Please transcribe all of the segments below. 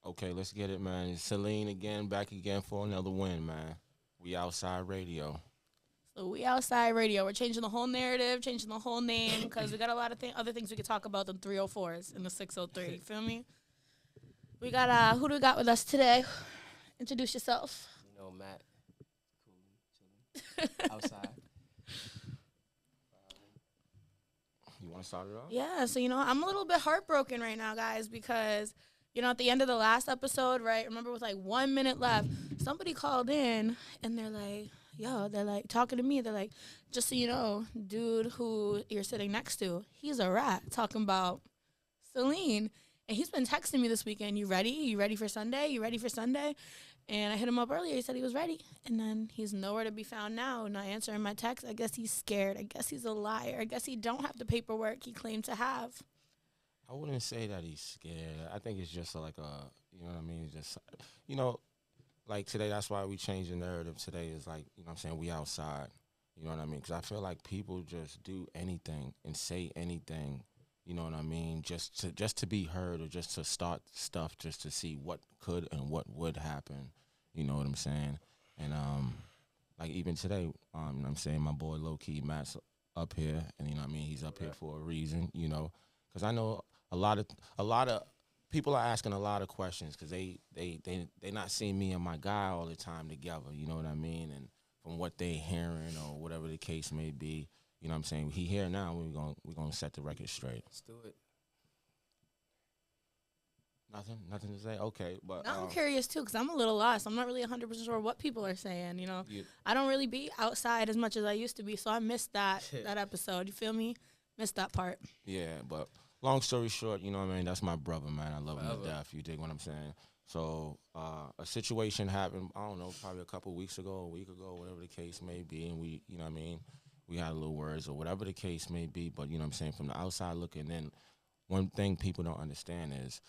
Okay, let's get it, man. It's Celine again, back again for another win, man. We outside radio. So we outside radio. We're changing the whole narrative, changing the whole name because we got a lot of other things we could talk about than 304s and the 603. Feel me? We got who do we got with us today? Introduce yourself. Matt, cool, chilling, outside. You want to start it off? Yeah, so I'm a little bit heartbroken right now, guys, because at the end of the last episode, right? Remember, with like 1 minute left, somebody called in and they're like, "Yo," they're like talking to me. They're like, "Just so you know, dude, who you're sitting next to, he's a rat." Talking about Celine, and he's been texting me this weekend. You ready? You ready for Sunday? You ready for Sunday? And I hit him up earlier. He said he was ready. And then he's nowhere to be found now, not answering my text. I guess he's scared. I guess he's a liar. I guess he don't have the paperwork he claimed to have. I wouldn't say that he's scared. I think it's just like a, you know what I mean? Just, you know, like today, that's why we changed the narrative today is like, you know what I'm saying, we outside. You know what I mean? Because I feel like people just do anything and say anything, you know what I mean, just to be heard or just to start stuff just to see what could and what would happen. You know what I'm saying? And like even today, you know what I'm saying, my boy low key Matt's up here, and you know what I mean, he's up here for a reason, you know, because I know a lot of people are asking a lot of questions because they not seeing me and my guy all the time together. You know what I mean? And from what they hearing or whatever the case may be, you know what I'm saying? He here now. We're gonna set the record straight. Let's do it. Nothing to say. Okay, but Now I'm curious too, because I'm a little lost. I'm not really 100% sure what people are saying. I don't really be outside as much as I used to be, so I missed that episode. You feel me? Missed that part. Yeah, but long story short, you know what I mean? That's my brother, man. I love him to Forever. death. You dig what I'm saying? So a situation happened, I don't know, probably a couple weeks ago, a week ago, whatever the case may be, and we, you know what I mean, we had a little words or whatever the case may be, but you know what I'm saying, from the outside looking in, one thing people don't understand is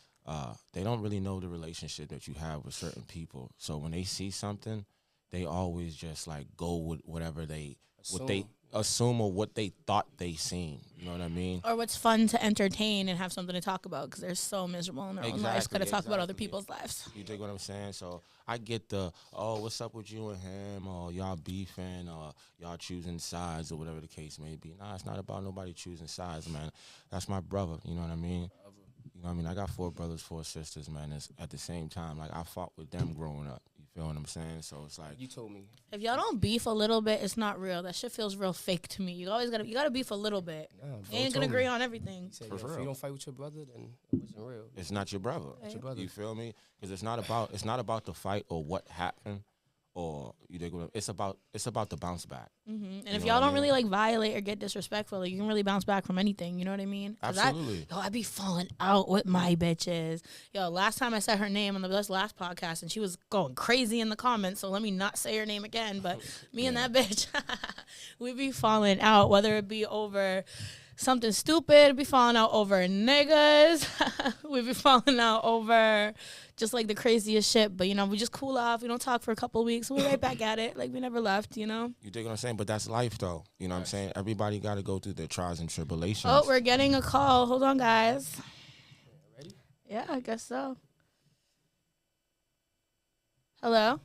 they don't really know the relationship that you have with certain people. So when they see something, they always just like go with whatever what they assume or what they thought they seen. You know what I mean? Or what's fun to entertain and have something to talk about because they're so miserable in their own lives. Got to talk about other people's lives. You dig what I'm saying? So I get the, oh, what's up with you and him? Or y'all beefing? Or y'all choosing sides or whatever the case may be. Nah, it's not about nobody choosing sides, man. That's my brother. You know what I mean? You know what I mean? I got 4 brothers, 4 sisters, man. It's at the same time, like, I fought with them growing up. You feel what I'm saying? So it's like, You told me. If y'all don't beef a little bit, it's not real. That shit feels real fake to me. You gotta beef a little bit. Nah, You bro ain't told gonna agree me. on everything. He said, For if real. you don't fight with your brother, then it wasn't real. it's not your brother. It's your brother. You feel me? Because it's not about the fight or what happened, or you dig what it's about the bounce back. And You if know y'all what I don't really mean? like violate or get disrespectful, like, you can really bounce back from anything. You know what I mean? 'Cause Absolutely. I be falling out with my bitches. Yo, last time I said her name on the last podcast, and she was going crazy in the comments. So let me not say her name again. But me and that bitch, we be falling out, whether it be over something stupid, be falling out over niggas. We be falling out over just like the craziest shit. But we just cool off. We don't talk for a couple of weeks. We're right back at it. Like we never left. You dig what I'm saying? But that's life, though. You know what I'm saying? Everybody got to go through their trials and tribulations. Oh, we're getting a call. Hold on, guys. Ready? Yeah, I guess so. Hello?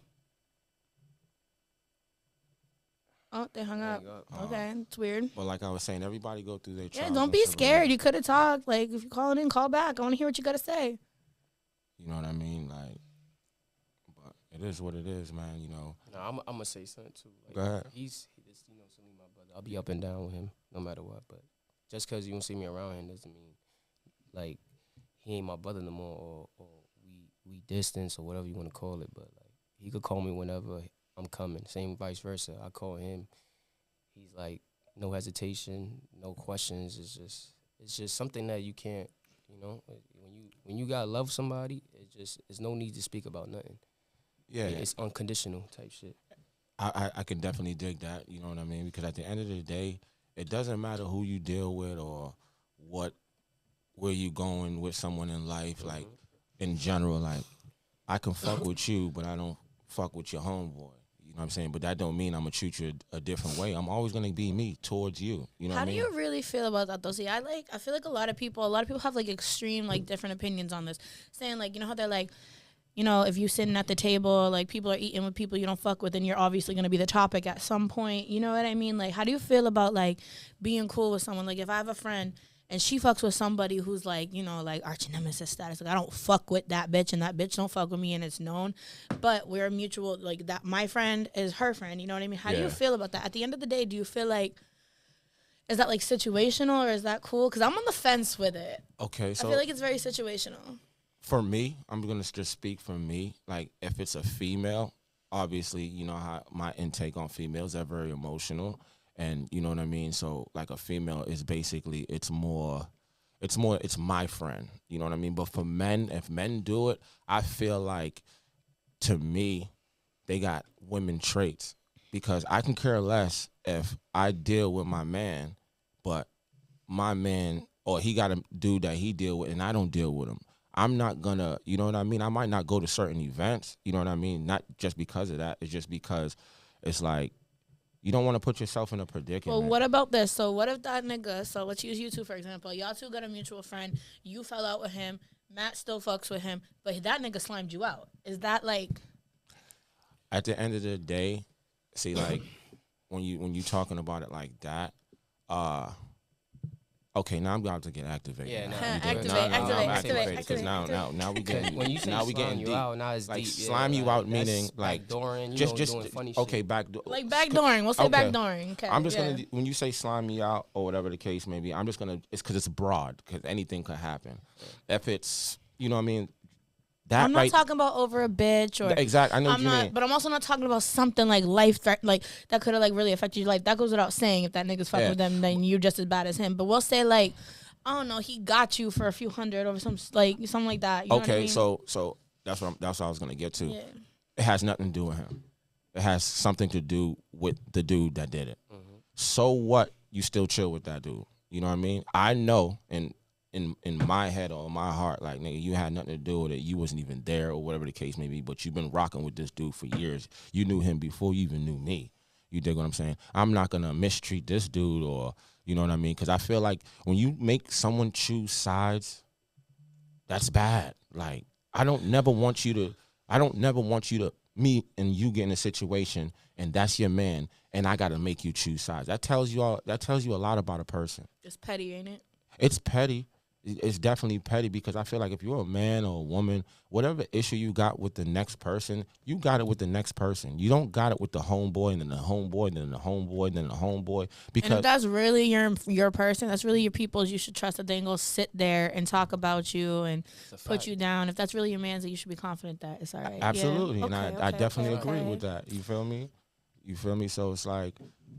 Oh, they hung up. Hang up. Okay, it's weird. But like I was saying, everybody go through their trials. Yeah, don't and be scared. tribulations. You could have talked. Like, if you're calling in, call back. I want to hear what you got to say. You know what I mean? Like, but it is what it is, man. You know. Nah, I'm gonna say something too. Like, Go ahead. He's Celine, my brother. I'll be up and down with him no matter what. But just because you don't see me around him doesn't mean like he ain't my brother no more, or we distance or whatever you want to call it. But like he could call me whenever I'm coming. Same vice versa. I call him. He's like no hesitation, no questions. It's just something that you can't. When you gotta love somebody, it's no need to speak about nothing. Yeah. It's unconditional type shit. I can definitely dig that. You know what I mean? Because at the end of the day, it doesn't matter who you deal with or where you going with someone in life. Like in general, like I can fuck with you, but I don't fuck with your homeboy. You know what I'm saying? But that don't mean I'm going to treat you a different way. I'm always going to be me towards you. You know what I mean? How do you really feel about that, though? See, I feel like a lot of people have, like, extreme, like, different opinions on this. Saying, like, you know how they're like, you know, if you're sitting at the table, like, people are eating with people you don't fuck with, and you're obviously going to be the topic at some point. You know what I mean? Like, how do you feel about, like, being cool with someone? Like, if I have a friend and she fucks with somebody who's, like, you know, like, arch nemesis status. Like, I don't fuck with that bitch, and that bitch don't fuck with me, and it's known. But we're mutual, like, that my friend is her friend. You know what I mean? How do you feel about that? At the end of the day, do you feel like, is that, like, situational, or is that cool? Because I'm on the fence with it. Okay, so I feel like it's very situational. For me, I'm going to just speak for me. Like, if it's a female, obviously, you know how my intake on females are very emotional. And you know what I mean? So, like, a female is basically, it's my friend. You know what I mean? But for men, if men do it, I feel like, to me, they got women traits. Because I can care less if I deal with my man, but my man, or he got a dude that he deal with and I don't deal with him. I'm not gonna, you know what I mean? I might not go to certain events, you know what I mean? Not just because of that. It's just because it's like, you don't want to put yourself in a predicament. Well, what about this? So what if that nigga, so let's use you two, for example. Y'all two got a mutual friend. You fell out with him. Matt still fucks with him. But that nigga slimed you out. Is that like... At the end of the day, see, like, when you talking about it like that, okay, now I'm about to get activated. Yeah, activate. Because now we getting when you say now we getting deep. Out, now it's like deep. slime you out, meaning like backdooring, just doing funny shit. okay, backdoor. Like backdooring. We'll say okay. backdooring. Okay. I'm just gonna, when you say slime me out or whatever the case may be, I'm just gonna, it's because it's broad, because anything could happen. If it's, you know what I mean. That I'm not talking about over a bitch or exactly. I know what you mean, but I'm also not talking about something like life threat, like that could have like really affected your life. That goes without saying. If that nigga's fucking with them, then you're just as bad as him. But we'll say like, I don't know, he got you for a few hundred or something like that. You know what I mean? so that's what I was gonna get to. Yeah. It has nothing to do with him. It has something to do with the dude that did it. Mm-hmm. So what? You still chill with that dude. You know what I mean? I know, and in my head or my heart, like, nigga, you had nothing to do with it. You wasn't even there or whatever the case may be, but you've been rocking with this dude for years. You knew him before you even knew me. You dig what I'm saying? I'm not going to mistreat this dude, or, you know what I mean? Because I feel like when you make someone choose sides, that's bad. Like, I don't never want you to, me and you get in a situation and that's your man and I got to make you choose sides. That tells you a lot about a person. It's petty, ain't it? It's petty. It's definitely petty, because I feel like if you're a man or a woman, whatever issue you got with the next person, you got it with the next person. You don't got it with the homeboy and then the homeboy, then the homeboy, then the homeboy. Because and if that's really your person, that's really your people, you should trust that they ain't gonna sit there and talk about you and put you down. If that's really your man's, you should be confident that it's all right. Absolutely. Yeah. And I definitely agree with that. You feel me? So it's like,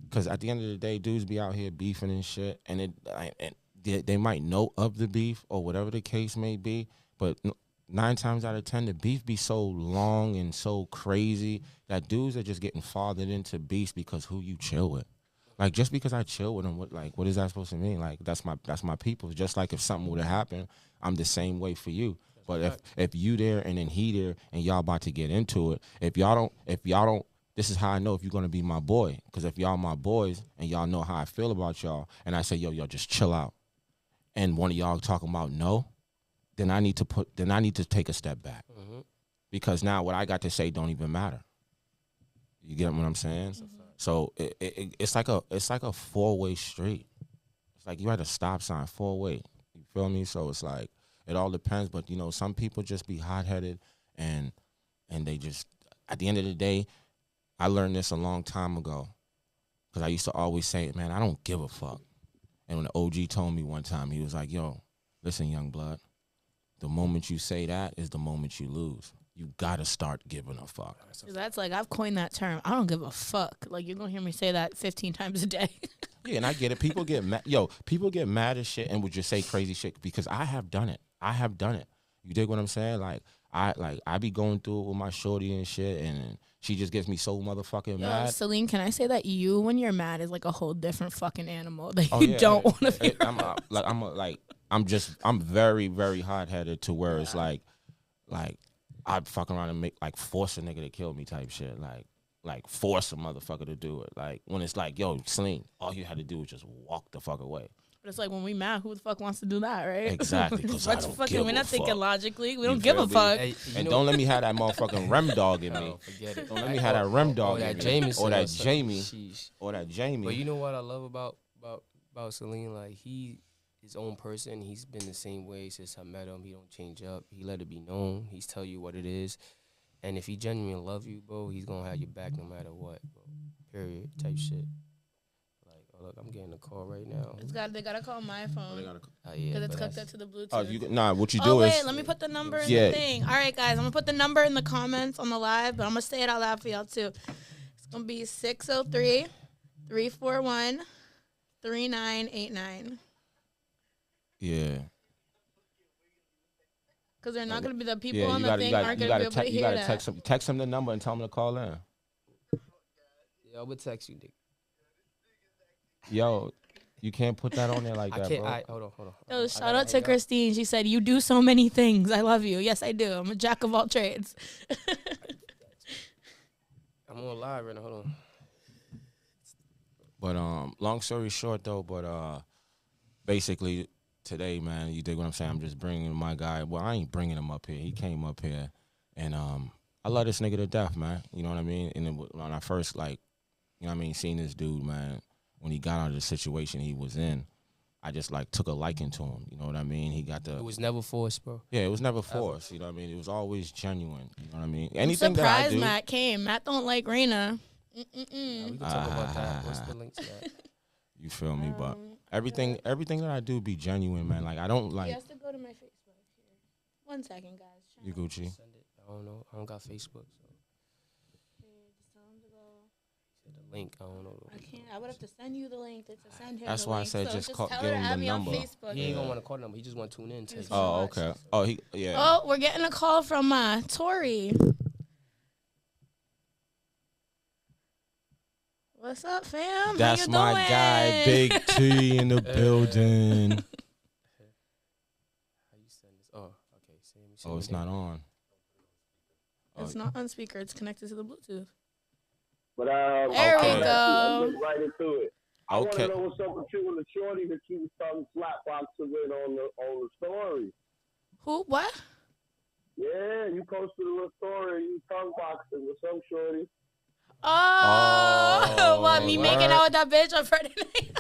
because at the end of the day, dudes be out here beefing and shit, and they might know of the beef or whatever the case may be, but 9 times out of 10, the beef be so long and so crazy that dudes are just getting fathered into beefs because who you chill with. Like, just because I chill with them, what is that supposed to mean? Like, that's my people. Just like if something would have happened, I'm the same way for you. But if you there and then he there and y'all about to get into it, if y'all don't, this is how I know if you're gonna be my boy. Because if y'all my boys and y'all know how I feel about y'all, and I say, yo, just chill out, and one of y'all talking about no, then I need to take a step back. Mm-hmm. Because now what I got to say don't even matter. You get what I'm saying? Mm-hmm. So it's like a 4-way street. It's like you had a stop sign, 4-way. You feel me? So it's like, it all depends. But, you know, some people just be hot-headed and they just, at the end of the day, I learned this a long time ago, because I used to always say, man, I don't give a fuck. And when the OG told me one time, he was like, yo, listen, young blood, the moment you say that is the moment you lose. You got to start giving a fuck. That's like, I've coined that term. I don't give a fuck. Like, you're going to hear me say that 15 times a day. Yeah, and I get it. People get mad. People get mad as shit and would just say crazy shit, because I have done it. You dig what I'm saying? Like, I be going through it with my shorty and shit, and she just gets me so motherfucking mad. Celine, can I say that you, when you're mad, is like a whole different fucking animal that you don't want to be around. I'm very, very hot-headed to where it's like I'd fuck around and make, like, force a nigga to kill me type shit. Like, like force a motherfucker to do it. Like when it's like, yo, Celine, all you had to do was just walk the fuck away. But it's like when we mad, who the fuck wants to do that, right? Exactly. Because I don't give we're not a thinking fuck. logically. We You don't give feel a me? fuck. Hey, And don't let me have that motherfucking rem dog in me. No, forget it. Don't let me have that rem dog that in me. Jameson Or that or something. Jamie. Sheesh. Or that Jamie. But you know what I love about Celine? Like he his own person. He's been the same way since I met him. He don't change up. He let it be known. He's tell you what it is. And if he genuinely love you, bro, he's gonna have your back no matter what, bro. Period. Type shit. Like, oh look, I'm getting a call right now. They gotta call my phone. Oh yeah. Because it's but hooked up that's- to the Bluetooth. What you do is. Wait, let me put the number in Yeah. the thing. All right, guys, I'm going to put the number in the comments on the live, but I'm going to say it out loud for y'all, too. It's going to be 603-341-3989. Yeah. Because they're not going to be the people Yeah, on you the gotta, thing you aren't gotta, going to you be gotta, able to you hear gotta that. text him the number and tell him to call in. Yeah, I would text you, Dick. Yo, you can't put that on there like I that, can't. bro. Hold on. Yo, shout out to Christine. She said, "You do so many things. I love you." Yes, I do. I'm a jack of all trades. I'm on live right now. Hold on. But long story short though, basically today, man, you dig what I'm saying? I'm just bringing my guy. Well, I ain't bringing him up here. He came up here, and I love this nigga to death, man. You know what I mean? And then when I first seen this dude, man, when he got out of the situation he was in, I just took a liking to him. You know what I mean? He got It was never forced, bro. Yeah, it was never forced. You know what I mean? It was always genuine. You know what I mean? I'm Anything that I surprised do, Matt came. Matt don't like Rainah. Yeah, we can talk about that. What's the link to that? you feel me? But everything that I do be genuine, man. Like I don't He has to go to my Facebook here. 1 second, guys. You Gucci. Send it. I don't know. I don't got Facebook, so Just tell him to go. the link. I don't know. I can't. I would have to send you the link to send him. That's the why I link. said So just tell give her to him add the me on number. Facebook. He ain't gonna want to call the number. He just want to tune in. Yes. Oh, okay. Oh, yeah. Oh, we're getting a call from Torrey. What's up, fam? That's How you my doing? guy, Big T in the building. How you send this? Oh, okay. Oh, it's not on. It's not on speaker. It's connected to the Bluetooth. But There we I'll go. get right into it. I want Okay. to know what's up with you and the shorty that you was talking slapboxing with on the story. Who? What? Yeah, you posted a little story. You tongue boxing with some shorty. Oh, what? Me word. making out with that bitch on Friday night?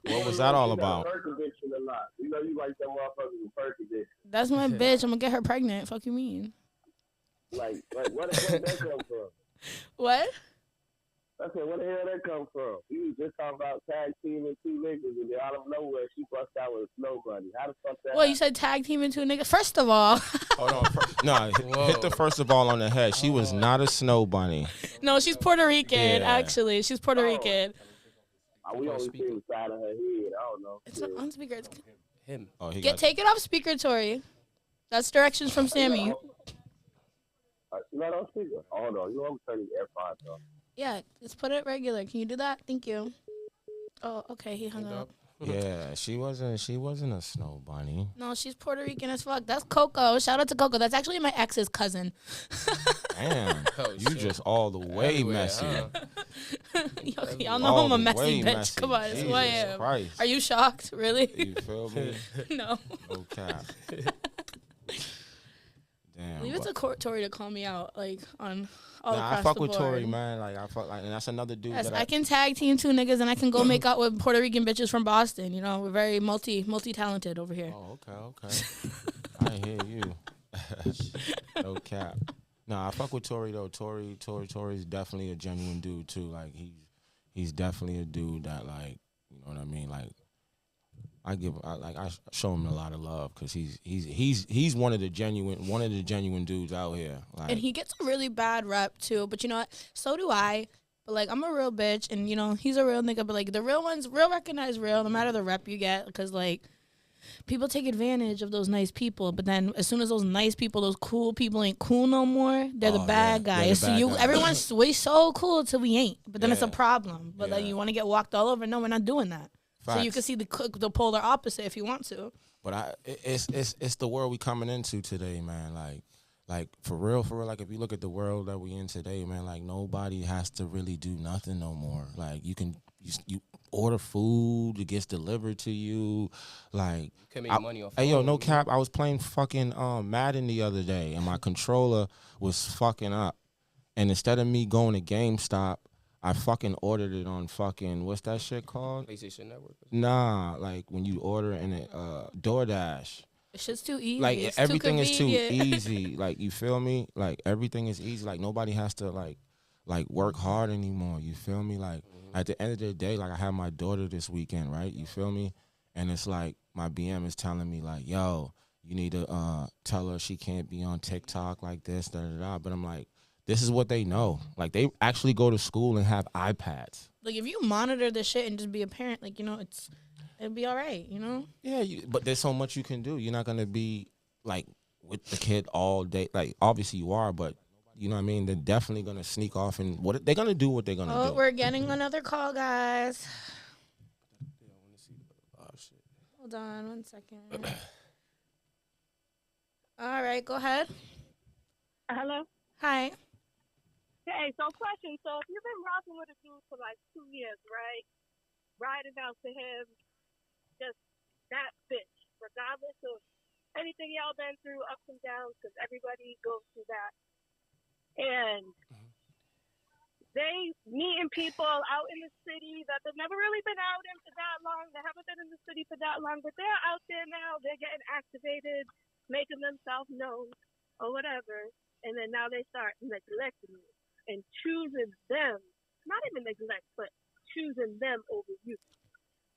What was that all about? Perk addiction or not? You know you like them motherfuckers with perk addiction. That's my bitch. I'm gonna get her pregnant. Fuck you mean? Like where did that come from? What? I said, where the hell that come from? You was just talking about tag teaming two niggas, and then out of nowhere, she bust out with a snow bunny. How the fuck that Well, you happened? said tag team into a nigga. First of all, Hold on. No, hit the first of all on the head. She was not a snow bunny. no, she's Puerto Rican. Yeah. Actually, she's Puerto Rican. We only see the side of her head. I don't know. It's not on speaker. It's, him. Oh, he got. take it off speaker, Tori. That's directions from Sammy. You not on speaker? Hold on. You know I'm turning the AirPods off. Yeah, just put it regular. Can you do that? Thank you. Oh, okay. He hung up. Yeah, she wasn't a snow bunny. No, she's Puerto Rican as fuck. That's Coco. Shout out to Coco. That's actually my ex's cousin. Damn, Oh, you shit. just all the way Everywhere, messy. huh? Y'all know All I'm a the messy way bitch. messy. Come on, that's who I Jesus am. Christ. Are you shocked? Really? You feel me? No. No cap. Damn. Leave it but- to Tori to call me out, like on all Nah, across I fuck the with board. Torrey, man. Like I fuck, and that's another dude Yes, that I can tag team two niggas and I can go make out with Puerto Rican bitches from Boston. You know, we're very multi talented over here. Oh, okay. I hear you. No cap. Nah, I fuck with Torrey though. Torrey's definitely a genuine dude too. Like he's definitely a dude that like, you know what I mean. Like I show him a lot of love because he's one of the genuine dudes out here. Like, And he gets a really bad rep too. But you know what? So do I. But like I'm a real bitch, and you know he's a real nigga. But like the real ones, real recognize real, no matter the rep you get, because like people take advantage of those nice people. But then as soon as those nice people, those cool people ain't cool no more, they're the bad yeah, they're guys. the So bad guys. everyone's we so cool till we ain't. But then it's a Yeah. problem. But then Yeah. you want to get walked all over. No, we're not doing that. So you Facts. can see the polar opposite if you want to. But it's the world we coming into today, man. Like Like for real, like if you look at the world that we in today, man, like nobody has to really do nothing no more. Like you order food, it gets delivered to you. Like You can make money off. hey yo, no phone, cap. I was playing fucking Madden the other day, and my controller was fucking up. And instead of me going to GameStop, I fucking ordered it on fucking what's that shit called? PlayStation Network. Nah, like when you order in it, DoorDash. It's just too easy. Like it's everything is too convenient. easy. Like you feel me? Like everything is easy. Like nobody has to like work hard anymore. You feel me? Like at the end of the day, like I had my daughter this weekend, right? You feel me? And it's like my BM is telling me like, yo, you need to tell her she can't be on TikTok like this, da da da. But I'm like, this is what they know. Like they actually go to school and have iPads. Like if you monitor the shit and just be a parent, like it'll be all right, Yeah, but there's so much you can do. You're not gonna be like with the kid all day. Like obviously you are, but you know what I mean. They're definitely gonna sneak off and they're gonna do what they're gonna do. We're getting another call, guys. Hold on 1 second. All right, go ahead. Hello? Hi. Hey, so question. So if you've been rocking with a dude for like 2 years, right? Riding out to him, just that bitch, regardless of anything y'all been through, ups and downs, because everybody goes through that. And they meeting people out in the city that they've never really been out in for that long. They haven't been in the city for that long, but they're out there now. They're getting activated, making themselves known or whatever. And then now they start neglecting you and choosing them. Not even neglect, but choosing them over you.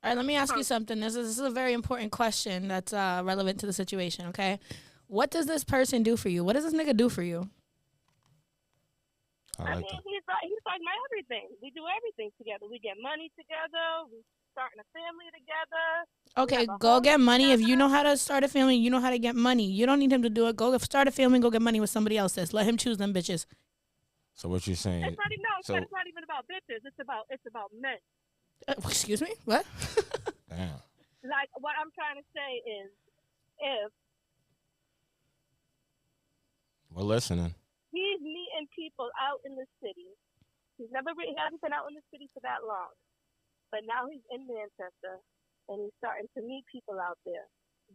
All right, let me ask you something. This is a very important question that's relevant to the situation, okay? What does this person do for you? What does this nigga do for you? I mean, he's like my everything. We do everything together. We get money together. We starting a family together. Okay, go get money. If you know how to start a family, you know how to get money. You don't need him to do it. Go start a family and go get money with somebody else. Let him choose them bitches. So what you're saying? It's not even about bitches. It's about men. Excuse me? What? Damn. Like, what I'm trying to say is, if we're listening. He's meeting people out in the city. He hasn't been out in the city for that long. But now he's in Manchester, and he's starting to meet people out there.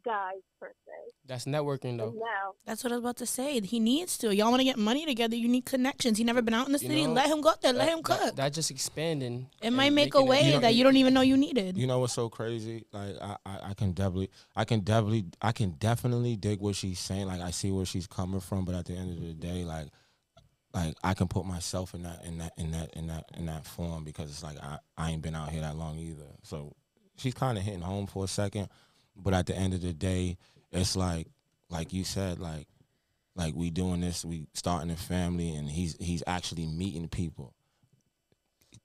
Guys, per se. That's networking, though. Now, that's what I was about to say. He needs to. Y'all want to get money together. You need connections. He never been out in the city. Let him go out there. Let him cook. That just expanding. It might make a way that you don't even know you needed. You know what's so crazy? Like I can definitely dig what she's saying. Like I see where she's coming from, but at the end of the day, like I can put myself in that form because it's like I ain't been out here that long either. So she's kind of hitting home for a second. But at the end of the day, it's like you said, like we doing this, we starting a family, and he's actually meeting people.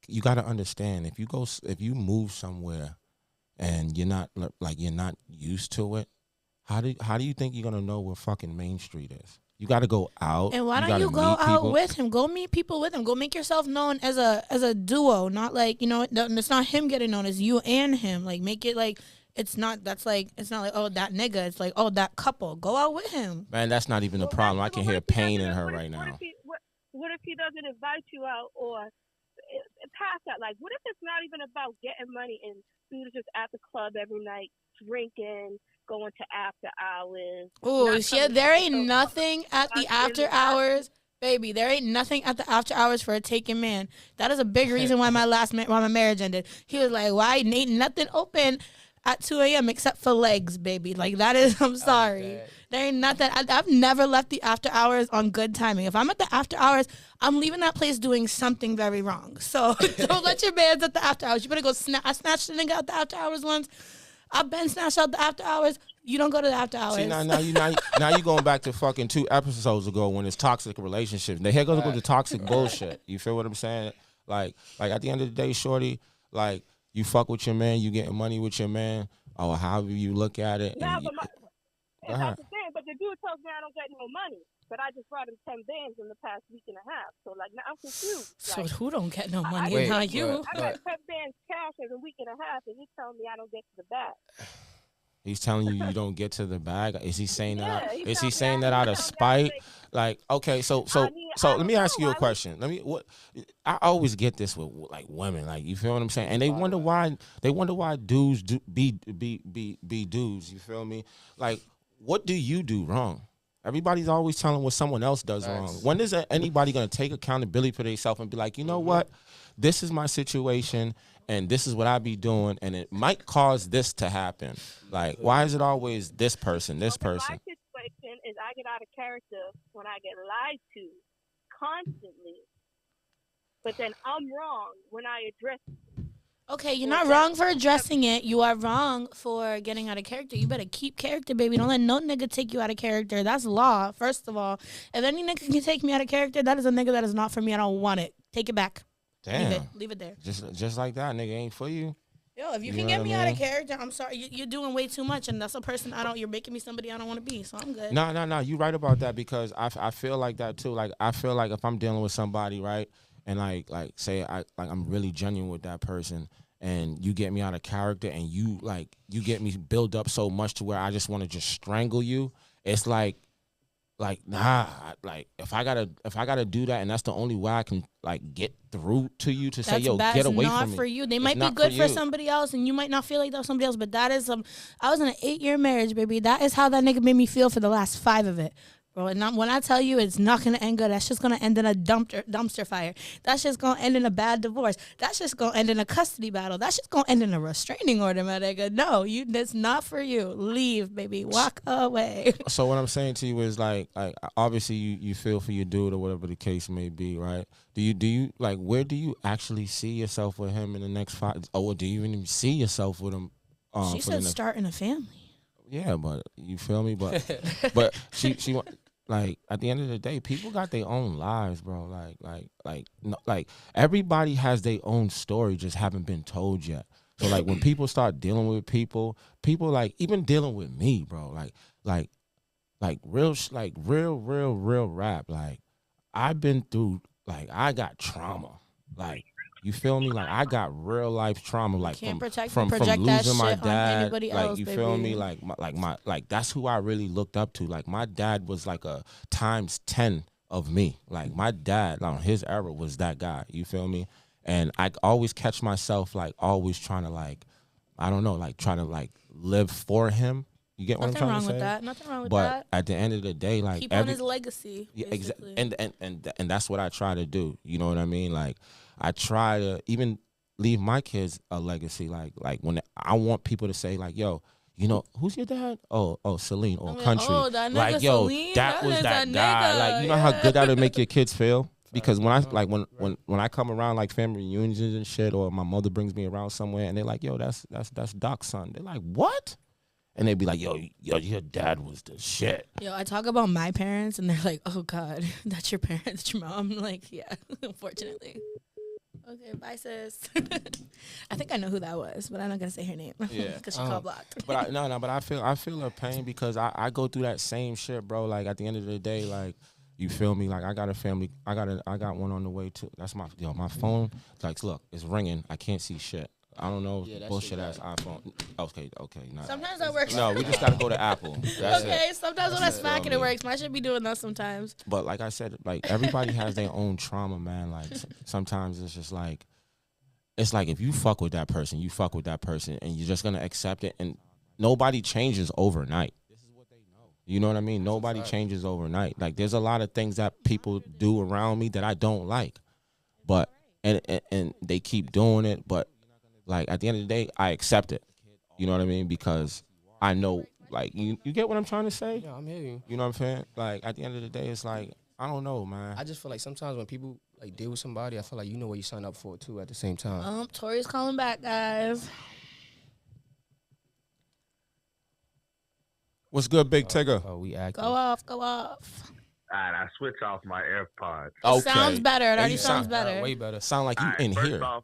You got to understand, if you move somewhere, and you're not used to it, how do you think you're gonna know where fucking Main Street is? You got to go out. And why don't you go out with him? Go meet people with him. Go make yourself known as a duo, not like it's not him getting known, it's you and him. Like make it like. It's not like oh that nigga. It's like oh that couple. Go out with him. Man, that's not even a problem. I can hear pain in her right now. What if he doesn't invite you out or past that? Like, what if it's not even about getting money and dudes just at the club every night drinking, going to after hours? Oh shit! There ain't nothing at the after hours. Baby, there ain't nothing at the after hours for a taken man. That is a big reason why my marriage ended. He was like, why ain't nothing open at 2 a.m. except for legs, baby. Like, that is, I'm sorry. There ain't nothing. I've never left the after hours on good timing. If I'm at the after hours, I'm leaving that place doing something very wrong. So don't let your mans at the after hours. You better go I snatched the nigga at the after hours once. I've been snatched out the after hours. You don't go to the after hours. See, now you going back to fucking 2 episodes ago when it's toxic relationships. Here goes the toxic bullshit. You feel what I'm saying? Like at the end of the day, shorty, like, you fuck with your man, you getting money with your man, or however you look at it. Yeah, that's the thing. But the dude tells me I don't get no money. But I just brought him 10 bands in the past week and a half. So, like, now I'm confused. So like, who don't get no money? Not you. I got 10 bands cash in a week and a half, and he's telling me I don't get to the back. He's telling you you don't get to the bag. Is he saying that? he Is felt he saying bad. that out He of felt bad, spite? like, Like, okay, so I let me don't ask know. you a I was question. I always get this with like women, like you feel what I'm saying, and they wonder why dudes be dudes. You feel me? Like, what do you do wrong? Everybody's always telling what someone else does wrong. When is anybody gonna take accountability for themselves and be like, you know what, this is my situation and this is what I be doing, and it might cause this to happen. Like, why is it always this person, this My person? situation is I get out of character when I get lied to constantly, but then I'm wrong when I address it. Okay, you're not wrong for addressing it. You are wrong for getting out of character. You better keep character, baby. Don't let no nigga take you out of character. That's law, first of all. If any nigga can take me out of character, that is a nigga that is not for me. I don't want it. Take it back. Damn. Leave it there. Just like that, nigga ain't for you. Yo, if you You can know get what me I out of mean? character, I'm sorry. You're doing way too much, and that's a person you're making me somebody I don't want to be, so I'm good. No, you right about that, because I feel like that too. Like, I feel like if I'm dealing with somebody, right, and like say I'm really genuine with that person, and you get me out of character, and you get me build up so much to where I just want to just strangle you. It's like nah, like if I gotta do that, and that's the only way I can like get through to you to say, yo, get away from me. Not for you. They might be good for somebody else, and you might not feel like that was somebody else. But that is I was in an 8-year marriage, baby. That is how that nigga made me feel for the last 5 of it. Bro, and when I tell you it's not going to end good, that's just going to end in a dumpster fire. That's just going to end in a bad divorce. That's just going to end in a custody battle. That's just going to end in a restraining order, my nigga. No, that's not for you. Leave, baby. Walk away. So what I'm saying to you is like obviously you feel for your dude or whatever the case may be, right? Do you like, where do you actually see yourself with him in the next 5? Or do you even see yourself with him? She said starting a family. Yeah, but you feel me? But she like, at the end of the day, people got their own lives, bro. Like everybody has their own story, just haven't been told yet. So like when people start dealing with people like even dealing with me, bro. Like real rap. Like, I've been through, like, I got trauma. Like, you feel me? Like, I got real life trauma. Like, from losing my dad. Like, you feel me? Like that's who I really looked up to. Like, my dad was like a times 10 of me. Like, my dad, like, his era was that guy. You feel me? And I always catch myself like always trying to, like, I don't know, like trying to like live for him. You get what I'm trying to say? Nothing wrong with but that. At the end of the day, like, keep on his legacy. Yeah, exactly. And that's what I try to do. You know what I mean? Like, I try to even leave my kids a legacy. Like when I want people to say, like, yo, you know, who's your dad? Oh, Celine or Country. Oh, that nigga like, yo, Celine, that was that nigga. guy. Like, you know how good that would make your kids feel? Because when I like when I come around like family reunions and shit, or my mother brings me around somewhere and they're like, yo, that's Doc's son. They're like, what? And they'd be like, yo, your dad was the shit. Yo, I talk about my parents, and they're like, oh, God, that's your parents, that's your mom. I'm like, yeah, unfortunately. Okay, bye, sis. I think I know who that was, but I'm not going to say her name. Yeah. Because she called blocked. But I feel her pain because I go through that same shit, bro. Like, at the end of the day, like, you feel me? Like, I got a family. I got one on the way, too. That's my phone. Like, look, it's ringing. I can't see shit. I don't know, bullshit ass iPhone. Okay, nah. Sometimes that works. No, we just gotta go to Apple. That's okay, it. Sometimes when I smack it, it works. I should be doing that sometimes. But like I said, like, everybody has their own trauma, man. Like, sometimes it's just like, it's like if you fuck with that person, you fuck with that person, and you're just gonna accept it. And nobody changes overnight. This is what they know. You know what I mean? Nobody changes overnight. Like, there's a lot of things that people do around me that I don't like, but and they keep doing it, but. Like, at the end of the day, I accept it. You know what I mean? Because I know, like, you get what I'm trying to say? Yeah, I'm hearing you. You know what I'm saying? Like, at the end of the day, it's like, I don't know, man. I just feel like sometimes when people, like, deal with somebody, I feel like you know what you sign up for, too, at the same time. Torrey's calling back, guys. What's good, Big Tigger? Oh, we acting. Go off. All right, I switch off my AirPods. It sounds better. It already sounds better. Way better. Sound like you All right, in here.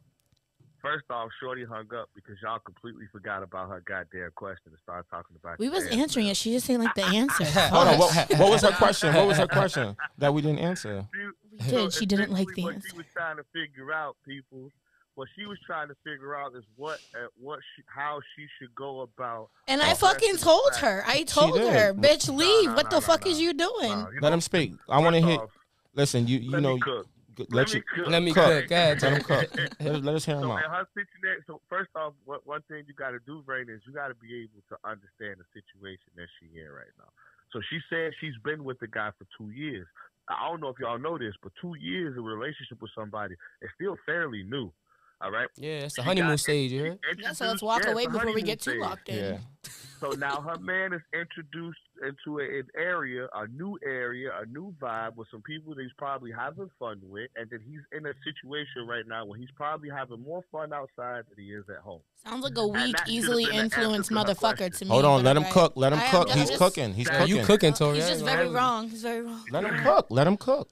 First off, Shorty hung up because y'all completely forgot about her goddamn question and started talking about. We was answering it. She just didn't like the answer. Hold on. What was her question? What was her question that we didn't answer? We did. She didn't like the what answer. she was trying to figure out, people, What she was trying to figure out is how she should go about. And I fucking told her. I told her, bitch, leave. What the fuck is you doing? Let him speak. I want to hear. Listen, you let know. Me cook. Let me cook. Let him cook. Let us hear him out. So first off, one thing you got to do, Rainah, is you got to be able to understand the situation that she in right now. So she said she's been with the guy for 2 years. I don't know if y'all know this, but 2 years of a relationship with somebody is still fairly new. All right. Yeah, it's the honeymoon stage, yeah. So let's walk away before we get too locked in. Yeah. So now her man is introduced into an area, a new vibe with some people that he's probably having fun with, and then he's in a situation right now where he's probably having more fun outside than he is at home. Sounds like a weak, easily influenced motherfucker to me. Hold on, let him cook. Let him cook. He's cooking. He's cooking. You cooking, Torrey? He's just very wrong. He's very wrong. Let him cook. Let him cook.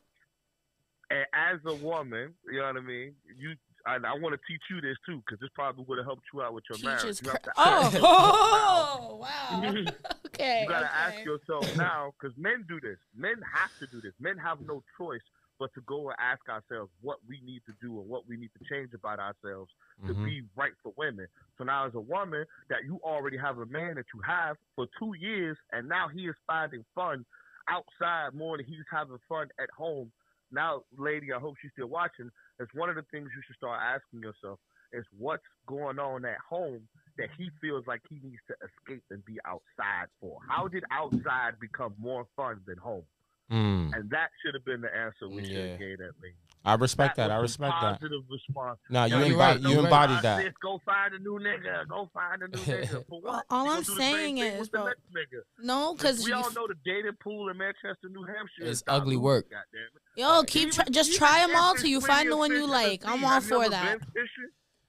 And as a woman, you know what I mean? I want to teach you this too, because this probably would have helped you out with your marriage. Oh, wow. Okay. You gotta ask yourself now, because men do this. Men have to do this. Men have no choice but to go and ask ourselves what we need to do and what we need to change about ourselves to be right for women. So now, as a woman, that you already have a man that you have for 2 years, and now he is finding fun outside more than he's having fun at home. Now, lady, I hope she's still watching. It's one of the things you should start asking yourself is what's going on at home that he feels like he needs to escape and be outside for. How did outside become more fun than home? And that should have been the answer we should have gave that lady. I respect that. I respect that. Positive response. No, you embodied that. Go find a new nigga. Go find a new nigga. For what? All I'm saying is, bro, no, because we all know the dating pool in Manchester, New Hampshire is ugly work. Yo, just try them all till you find the one you like. I'm all for that.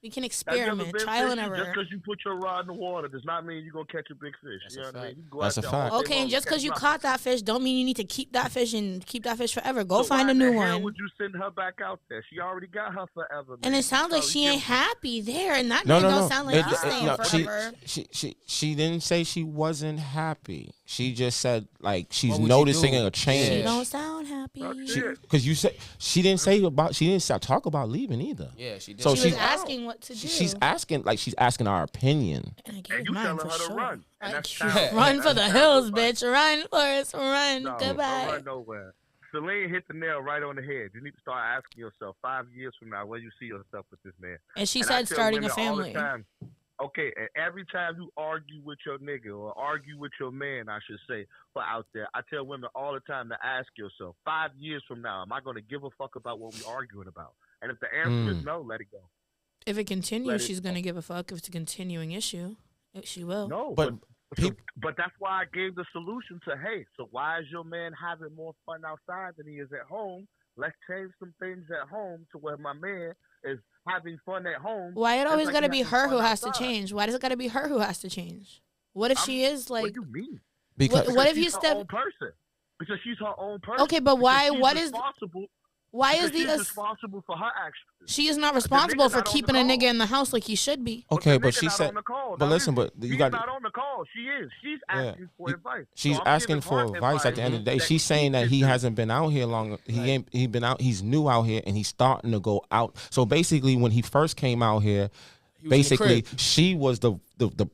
We can experiment, trial and error. Just because you put your rod in the water does not mean you're going to catch a big fish. That's you know what I mean? That's a fact. Okay, and just because you caught that fish don't mean you need to keep that fish forever. Go find a new one. Why would you send her back out there? She already got her forever. Man. And it sounds like she ain't happy there, and that don't sound like he's staying forever. She didn't say she wasn't happy. She just said like she's noticing a change. She don't sound happy. Because you said she didn't talk about leaving either. Yeah, she did. So she was asking what to do. She's asking our opinion. And you telling her to run. Run for the hills, bitch. Run, Forrest. Run. No, Goodbye. Don't run nowhere. Celine hit the nail right on the head. You need to start asking yourself 5 years from now where you see yourself with this man. And she said starting a family. Okay, and every time you argue with your nigga or argue with your man, I should say, for out there, I tell women all the time to ask yourself, 5 years from now, am I going to give a fuck about what we're arguing about? And if the answer is no, let it go. If it continues, she's going to give a fuck. If it's a continuing issue, she will. No, but that's why I gave the solution to, hey, so why is your man having more fun outside than he is at home? Let's change some things at home to where my man is having fun at home. Why it always got to be her who has to change? Why does it got to be her who has to change? What if she is like? What do you mean? Because what if she's her own person? Because she's her own person. Okay, but why? What is? Why is she's responsible for her actions? She is not responsible for keeping a nigga in the house like he should be. Okay, but she said. But listen, but you got. She's not on the call. She is. She's asking for advice. She's asking for advice at the end of the day. She's saying that he hasn't been out here long. He been out. He's new out here, and he's starting to go out. So basically, when he first came out here, basically she was the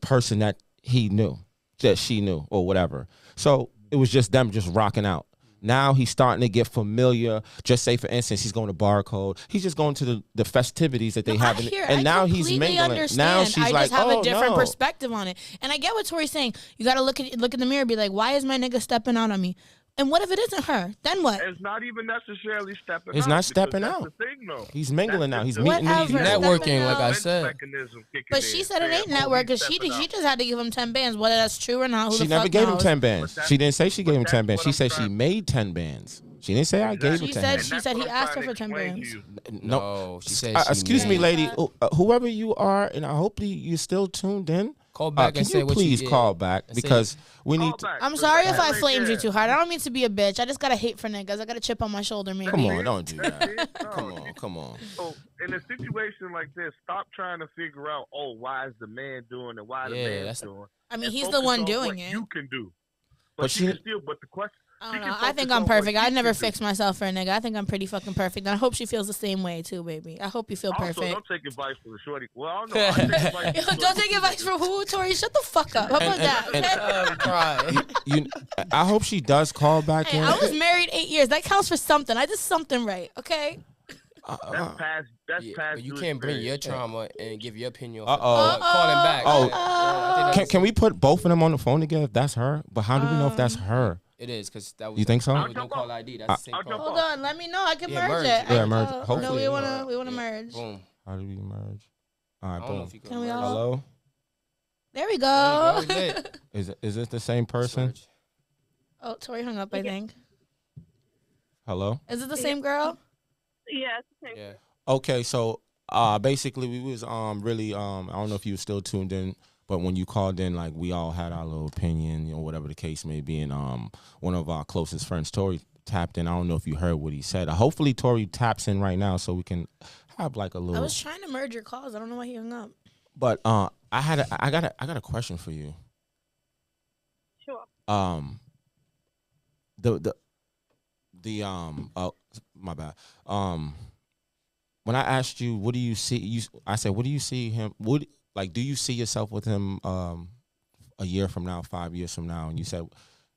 person that he knew, that she knew, or whatever. So it was just them just rocking out. Now he's starting to get familiar. Just say, for instance, he's going to Barcode. He's just going to the festivities that they have. And now he's mingling. Understand. Now she's I just have a different no. perspective on it. And I get what Torrey's saying. You got to look in the mirror and be like, why is my nigga stepping out on me? And what if it isn't her? Then what? It's not even necessarily stepping out. It's not stepping out. That's the thing, though. He's mingling now. He's meeting. He's networking, like I said. But she said it ain't network because she just had to give him 10 bands. Whether that's true or not, she never gave him 10 bands. She didn't say she gave him 10 bands. She said she made 10 bands. She didn't say I gave her 10 bands. She said he asked her for 10 bands. No, she said excuse me, lady. Whoever you are, and I hope you're still tuned in. Call back and say what you please call back because we need to. I'm sorry if I flamed you too hard. I don't mean to be a bitch. I just got to hate for niggas. I got a chip on my shoulder, maybe. Come on, don't do that. Come on. So in a situation like this, stop trying to figure out, why is the man doing it? Why the man's doing? I mean, he's the one doing it. You can do, but she can still. But the question. I don't know. I think I'm perfect. I never fix myself for a nigga. I think I'm pretty fucking perfect. And I hope she feels the same way too, baby. I hope you feel Also, perfect. don't take advice from the shorty. Well, I don't know. I take advice Yo, don't take advice from who, Torrey? Shut the fuck up. How about that? You, I hope she does call back Hey, in. I was married 8 years. That counts for something. I did something right, okay? That's past. That's past. But you can't bring your trauma and give your opinion. Uh-oh. Calling back. I think Can we put both of them on the phone together if that's her? But how do we know if that's her? it is because that was. You think so? That was no call ID. That's the same call. Hold on. Let me know. I can Yeah, merge merge. it. Yeah, merge. No, Hopefully. we wanna merge. Boom. How do we merge? All I right, don't know boom. if you Can we merge. all- Hello? There we There go. you go. Is it the same person? Merge. Oh, Torrey hung up, I think. Hello? Is it the same girl? Yes. Yeah. Okay, so basically we was really I don't know if you were still tuned in, but when you called in, like we all had our little opinion, you know, whatever the case may be, and one of our closest friends, Torrey, tapped in. I don't know if you heard what he said. Hopefully Torrey taps in right now so we can have like a little. I was trying to merge your calls. I don't know why he hung up. But I got a question for you. Sure. My bad. When I asked you, what do you see? I said, what do you see him? Do you see yourself with him a year from now, 5 years from now? And you said,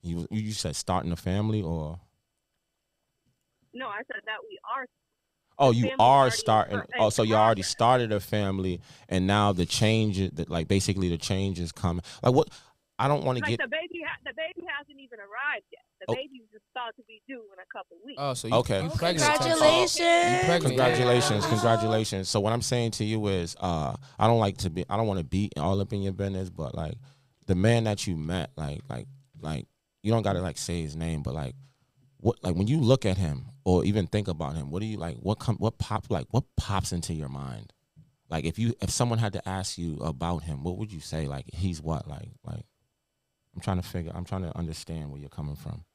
you said starting a family, or? No, I said that we are. Oh, you family are already starting. in Oh, so you already progress. started a family, and now the change, like basically the change is coming. Like what? I don't want to Like get. the baby hasn't even arrived yet. The Oh. baby's just thought to be due in a couple weeks. Oh, so Okay. you pregnant? Congratulations. You pregnant? Congratulations, Yeah. congratulations. So what I'm saying to you is, I don't want to be all up in your business, but like the man that you met, like you don't gotta like say his name, but like what, like when you look at him or even think about him, what do you like? What pops into your mind? Like if someone had to ask you about him, what would you say? Like he's what? Like I'm trying to understand where you're coming from.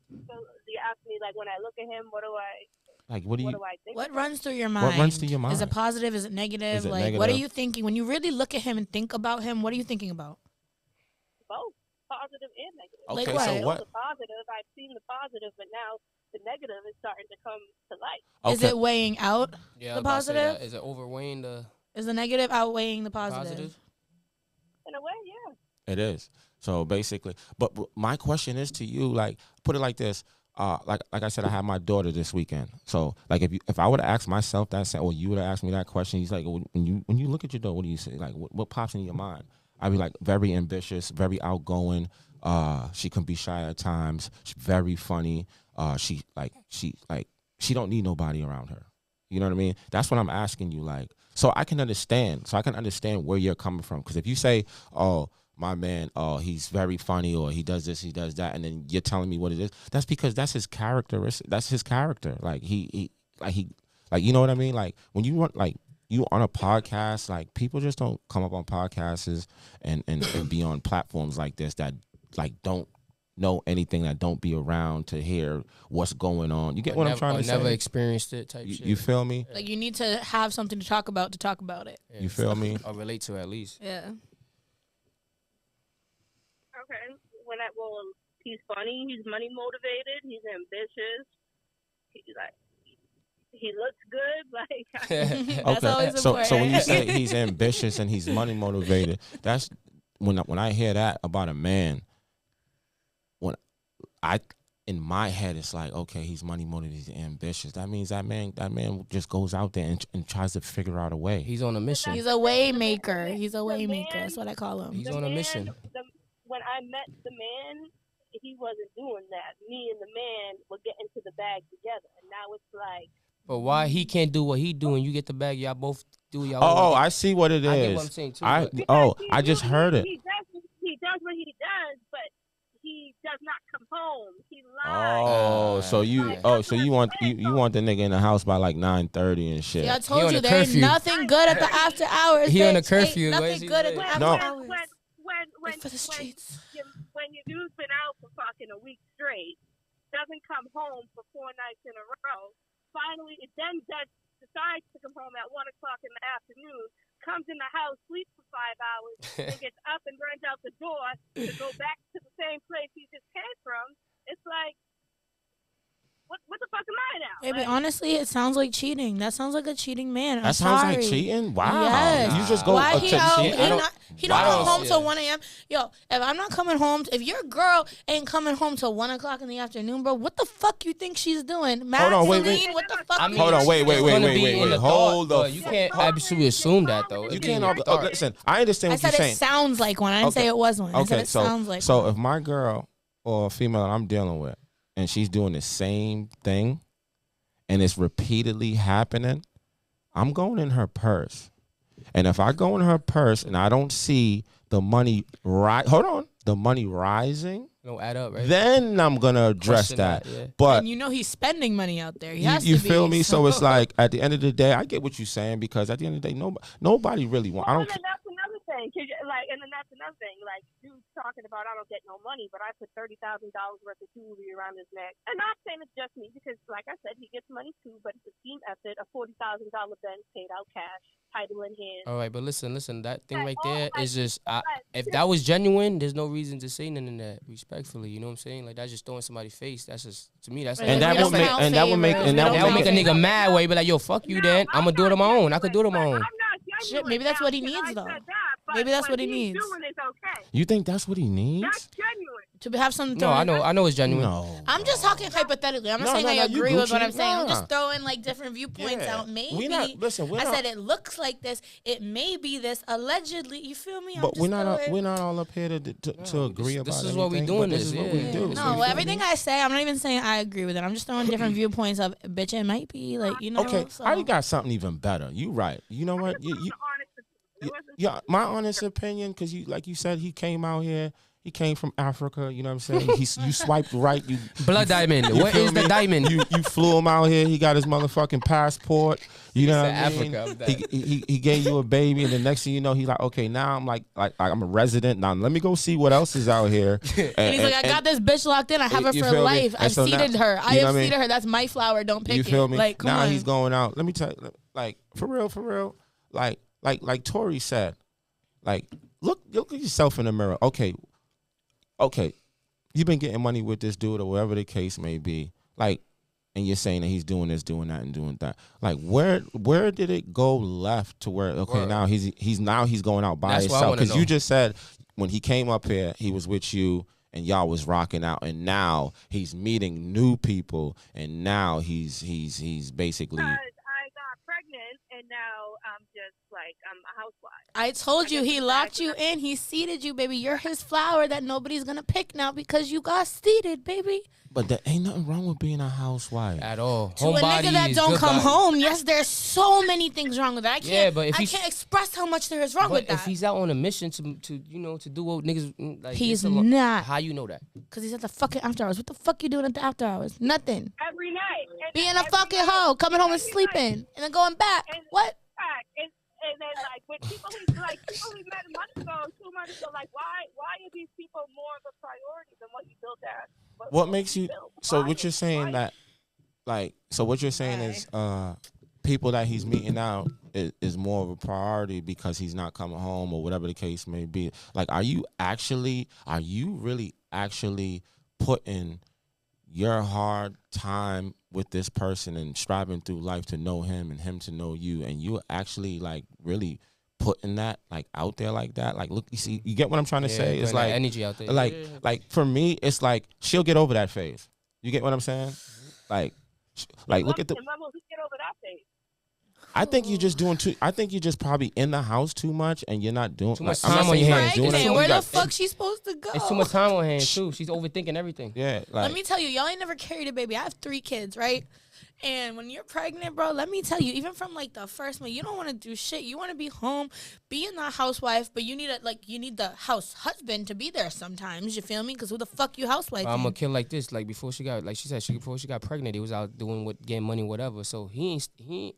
So you ask me, like, when I look at him, what do I think? What runs through your mind? What runs through your mind? Is it positive? Is it negative? Is it Like, what are negative? you thinking when you really look at him and think about him? What are you thinking about? Both positive and negative. Okay, Like so what? what? The positive, I've seen the positive, but now the negative is starting to come to light. Is it weighing out Yeah, I the was about to say that. positive? Is it overweighing the Is the negative outweighing the positive? positive? In a way, yeah. It is. So basically, but my question is to you, like, put it like this. Like I said, I had my daughter this weekend. So like if I would have asked myself that, or you would have asked me that question, he's like, when you look at your daughter, what do you say? Like what pops in your mind? I'd be like, very ambitious, very outgoing. She can be shy at times. She's very funny. She don't need nobody around her. You know what I mean? That's what I'm asking you. Like, so I can understand. So I can understand where you're coming from. Because if you say, oh, my man, oh, he's very funny, or he does this, he does that, and then you're telling me what it is, that's because that's his characteristic. That's his character. Like he you know what I mean? Like when you want, like, you on a podcast, like people just don't come up on podcasts and be on platforms like this that like don't know anything, that don't be around to hear what's going on. You get what I'm trying to say? Never experienced it type shit. You feel me? Like you need to have something to talk about it. Yeah. You feel me? Or relate to at least. Yeah. Okay. He's funny. He's money motivated. He's ambitious. He looks good. Like That's always important. So when you say he's ambitious and he's money motivated, that's when I hear that about a man. In my head, it's like, okay, he's money motivated, he's ambitious. That means that man just goes out there and tries to figure out a way. He's on a mission. He's a way maker. He's a way maker. That's what I call him. He's on a mission. When I met the man, he wasn't doing that. Me and the man were getting to the bag together, and now it's like. But why he can't do what he doing? You get the bag, y'all both do y'all. Oh, I see what it is. I get what I'm saying too. I just heard it. He does what he does, but he does not come home. He lies. Oh, so you want the nigga in the house by like 9:30 and shit. See, I He told on you a there's curfew. nothing good at the after hours. He on a bitch. curfew. Ain't What is nothing he good at doing? the after No. hours. When It's for the streets. when your dude's been out for fucking a week straight, doesn't come home for 4 nights in a row, finally it then decides to come home at 1 o'clock in the afternoon, comes in the house, sleeps for 5 hours, and gets up and runs out the door to go back to the same place he just came from, It's like, what the fuck am I now? Baby, Like, honestly, it sounds like cheating. That sounds like a cheating man. That sounds like cheating? Wow. Yes. You just go Why to he out? cheat. He don't come home Yeah. till 1 a.m. Yo, if I'm not coming home, if your girl ain't coming home till 1 o'clock in the afternoon, bro, what the fuck you think she's doing? Hold on, wait, Celine, wait. what the fuck? I mean, Hold on, wait. it's gonna be in the Hold thought, the but you can't absolutely assume that though. You It'd be can't. in the thought. Listen, I understand I what you're said it saying. sounds like one. I didn't say it was one. I said Okay, it sounds like so one. if my girl or a female that I'm dealing with and she's doing the same thing and it's repeatedly happening, I'm going in her purse. And if I go in her purse and I don't see the money the money rising, Don't add up, right? then I'm gonna address Question that. yeah. But And you know he's spending money out there. He has you to be. feel me? So it's like at the end of the day, I get what you're saying because at the end of the day, nobody really want. I well, don't. and then that's another thing. 'Cause like, and then that's another thing. Like, dude's talking about I don't get no money, but I put $30,000 worth of jewelry around his neck. And not saying it's just me because, like I said, he gets money too, but it's a team effort. A $40,000 Benz paid out cash, title in hand. All right, but listen, that thing Like, right there like, is just, like, if that was genuine, there's no reason to say none of that, respectfully. You know what I'm saying? Like, that's just throwing somebody's face. That's just, to me, that's And not- that would make- and that would make- and that would make a favors. nigga mad where he be like, yo, fuck you then. I'm gonna do it on my own. I could do it on my own. I'm not Shit, genuine maybe that's what he now, 'cause needs, I though. said that, but Maybe that's what he he's needs. doing is okay. You think that's what he needs? That's genuine. To have some. No, I know it's genuine. No. I'm just talking hypothetically. I'm not No, saying no, I no, you agree with what Gucci. I'm saying. I'm Nah. just throwing like different viewpoints Yeah. out. Maybe We're I not, said it looks like this. It may be this. Allegedly, you feel me? but we're not all up here to agree about this is anything, what we but doing This this, is what yeah. we do. No, So you feel everything me? I say, I'm not even saying I agree with it. I'm just throwing different viewpoints of bitch. It might be like Okay, So. I got something even better. You right. You know what? Yeah, my honest opinion, because like you said, he came out here. He came from Africa. You know what I'm saying? You swiped right. You Blood diamond. you What feel is the me? diamond? You flew him out here. He got his motherfucking passport. You know what I mean? Africa, I'm He gave you a baby, and the next thing you know, he's like, okay, now I'm like I'm a resident. Now let me go see what else is out here. And he's like, I got this bitch locked in. I have her you for feel me? life. And I've so now- seeded her. I you know have what I mean? seeded her. That's my flower. Don't pick You it. feel me? Like, come now on. he's going out. Let me tell you, like for real. Like Torrey said, like look at yourself in the mirror. Okay, you've been getting money with this dude or whatever the case may be. Like, and you're saying that he's doing this, doing that, and doing that. Like, where did it go left to where? Okay, Word. now he's going out by That's what I himself wanna because you know. just said when he came up here, he was with you. And y'all was rocking out, and now he's meeting new people, and now he's basically. Because I got pregnant, and now I'm just like I'm a housewife. I told you guess he it's locked back you when in. He seeded you, baby. You're his flower that nobody's gonna pick now because you got seeded, baby. But there ain't nothing wrong with being a housewife. At all. To a nigga that don't come home, yes, there's so many things wrong with that. Yeah, but if I he's- can't express how much there is wrong with But if that. he's out on a mission to do what niggas like, He's it's a lot- not. How you know that? Because he's at the fucking after hours. What the fuck you doing at the after hours? Nothing. Every night. And Being a every fucking night, hoe, coming home and every sleeping, night. and then going back. And- What? And then like with people we met a month ago, 2 months ago, like why are these people more of a priority than what you built as? What makes you? built? So Why what you're is- saying why- that, like, so what you're saying is, people that he's meeting out is more of a priority because he's not coming home or whatever the case may be. Like, are you really actually putting your hard time with this person and striving through life to know him and him to know you, and you actually like really putting that like out there like that? Like, look, you get what I'm trying to say? It's putting that like energy out there. like Yeah. like for me, it's like she'll get over that phase. You get what I'm saying? Like look at the. And when will he get over that phase? I think you're just doing too. I think you're just probably in the house too much, and you're not doing. Too much I'm not time on saying your you're not hands. doing It's it, too but Where you the got- fuck she supposed to go? It's too much time on hands too. She's overthinking everything. Yeah, like Let me tell you, y'all ain't never carried a baby. I have 3 kids, right? And when you're pregnant, bro, let me tell you, even from like the first one, you don't want to do shit. You want to be home, being the housewife, but you need the house husband to be there sometimes. You feel me? Because who the fuck you housewife? I'm a kid like this. Like before she got, like she said, before she got pregnant, he was out doing getting money, whatever. So he